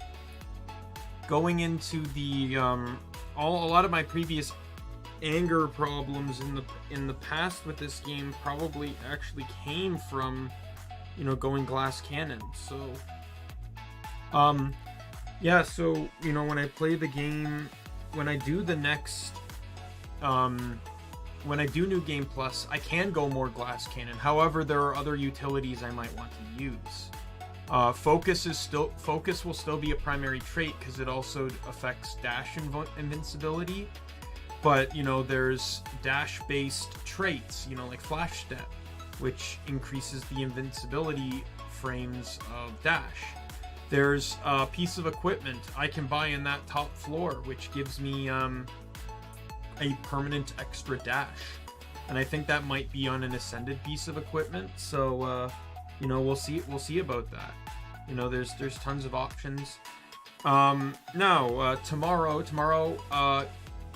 into the a lot of my previous anger problems in the past with this game probably actually came from, you know, going glass cannon. So yeah, so, you know, when I play the game, when I do the next, when I do New Game Plus, I can go more glass cannon. However, there are other utilities I might want to use. Focus will still be a primary trait because it also affects dash invincibility. But, you know, there's dash-based traits, you know, like Flash Step, which increases the invincibility frames of dash. There's a piece of equipment I can buy in that top floor, which gives me a permanent extra dash. And I think that might be on an ascended piece of equipment. So, you know, we'll see about that. You know, there's tons of options. Now, tomorrow,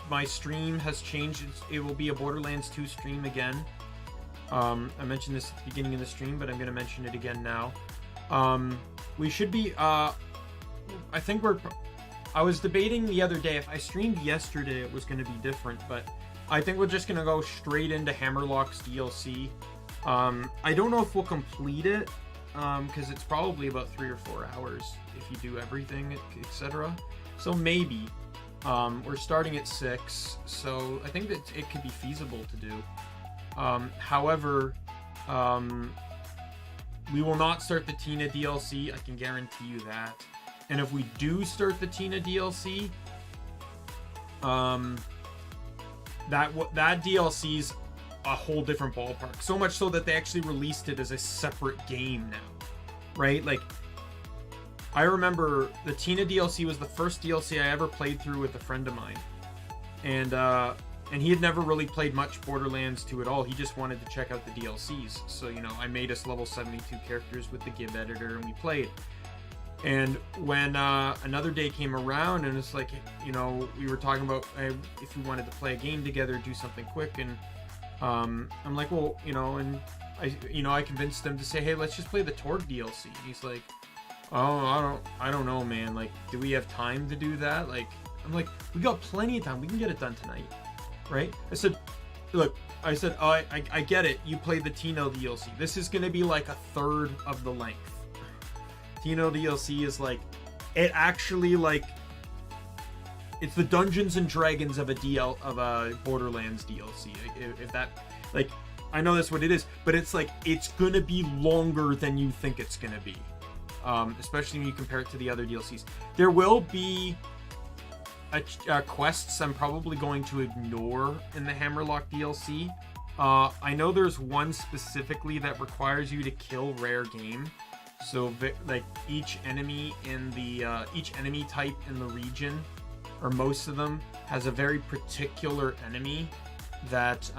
my stream has changed. It will be a Borderlands 2 stream again. I mentioned this at the beginning of the stream, but I'm going to mention it again now. We should be, I was debating the other day, if I streamed yesterday it was going to be different, but I think we're just going to go straight into Hammerlock's DLC. I don't know if we'll complete it, because it's probably about 3 or 4 hours if you do everything, etc. So maybe. We're starting at 6, so I think that it could be feasible to do. However, we will not start the Tina DLC, I can guarantee you that. And if we do start the Tina DLC, that DLC's a whole different ballpark. So much so that they actually released it as a separate game now, right? Like, I remember the Tina DLC was the first DLC I ever played through with a friend of mine. And he had never really played much Borderlands 2 at all. He just wanted to check out the DLCs. So, you know, I made us level 72 characters with the Gib editor and we played. And when another day came around and it's like, you know, we were talking about if we wanted to play a game together, do something quick. And I'm like, well, you know, and I convinced him to say, hey, let's just play the Torg DLC. And he's like, oh, I don't know, man. Like, do we have time to do that? Like, I'm like, we got plenty of time. We can get it done tonight. Right? I said, look, oh, I get it. You played the Tino DLC. This is going to be like a third of the length. Tino DLC is like, it actually like, it's the Dungeons and Dragons of a Borderlands DLC. If that, like, I know that's what it is, but it's like, it's going to be longer than you think it's going to be. Especially when you compare it to the other DLCs. There will be quests I'm probably going to ignore in the Hammerlock DLC. I know there's one specifically that requires you to kill rare game. So like each enemy in the each enemy type in the region, or most of them, has a very particular enemy that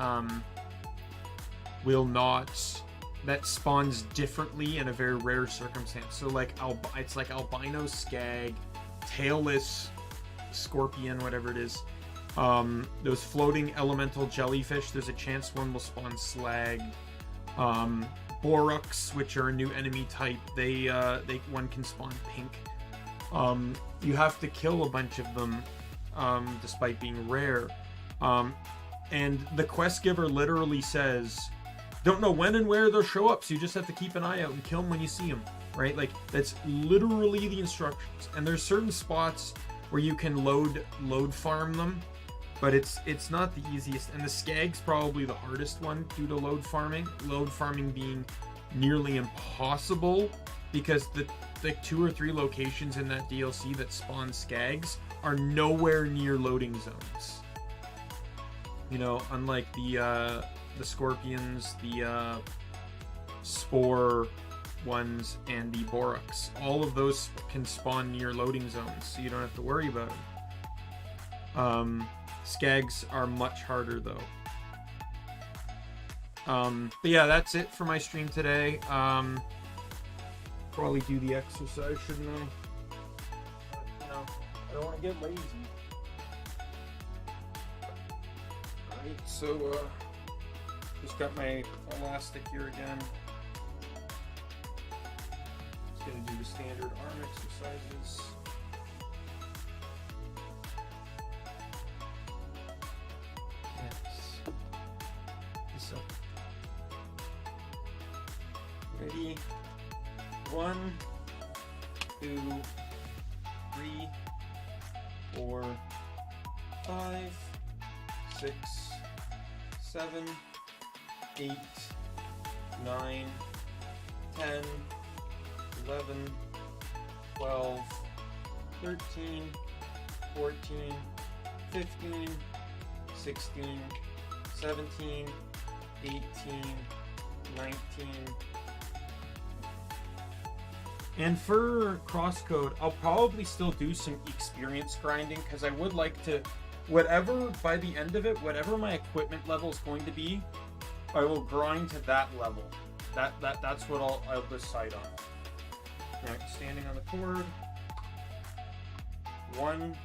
that spawns differently in a very rare circumstance. So like it's like albino skag, tailless scorpion, whatever it is. Those floating elemental jellyfish, there's a chance one will spawn slag. Boruks, which are a new enemy type, one can spawn pink. You have to kill a bunch of them, despite being rare. And the quest giver literally says, don't know when and where they'll show up, so you just have to keep an eye out and kill them when you see them, right? Like, that's literally the instructions. And there's certain spots where you can load farm them, but it's not the easiest. And the skag's probably the hardest one due to load farming. Load farming being nearly impossible, because the 2 or 3 locations in that DLC that spawn skags are nowhere near loading zones. You know, unlike the scorpions, the spore ones, and the boruks. All of those can spawn near loading zones, so you don't have to worry about them. Skags are much harder though. But yeah, that's it for my stream today. Probably do the exercise, shouldn't I? But, you know, I don't want to get lazy. Alright, so just got my elastic here again. Just gonna do the standard arm exercises. This up. Ready? 1, 2, 3, 4, 5, 6, 7, 8, 9, 10, 11, 12, 13, 14, 15, 16, 17, 18, 19. And for CrossCode, I'll probably still do some experience grinding, because I would like to, by the end of it, whatever my equipment level is going to be, I will grind to that level. That's what I'll decide on. Now, standing on the cord. 1,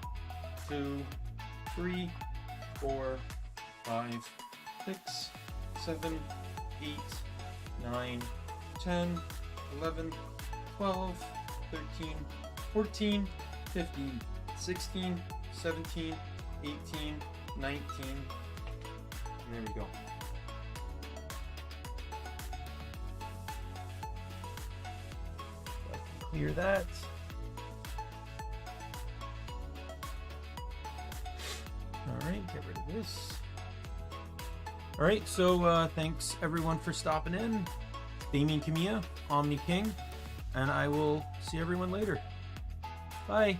2, 3, 4, 5, 6, 7, 8, 9, 10, 11, 12, 13, 14, 15, 16, 17, 18, 19. And there we go. I can clear that. Alright, get rid of this. Alright, so thanks everyone for stopping in. Daimien Kamiya, Omni King, and I will see everyone later. Bye.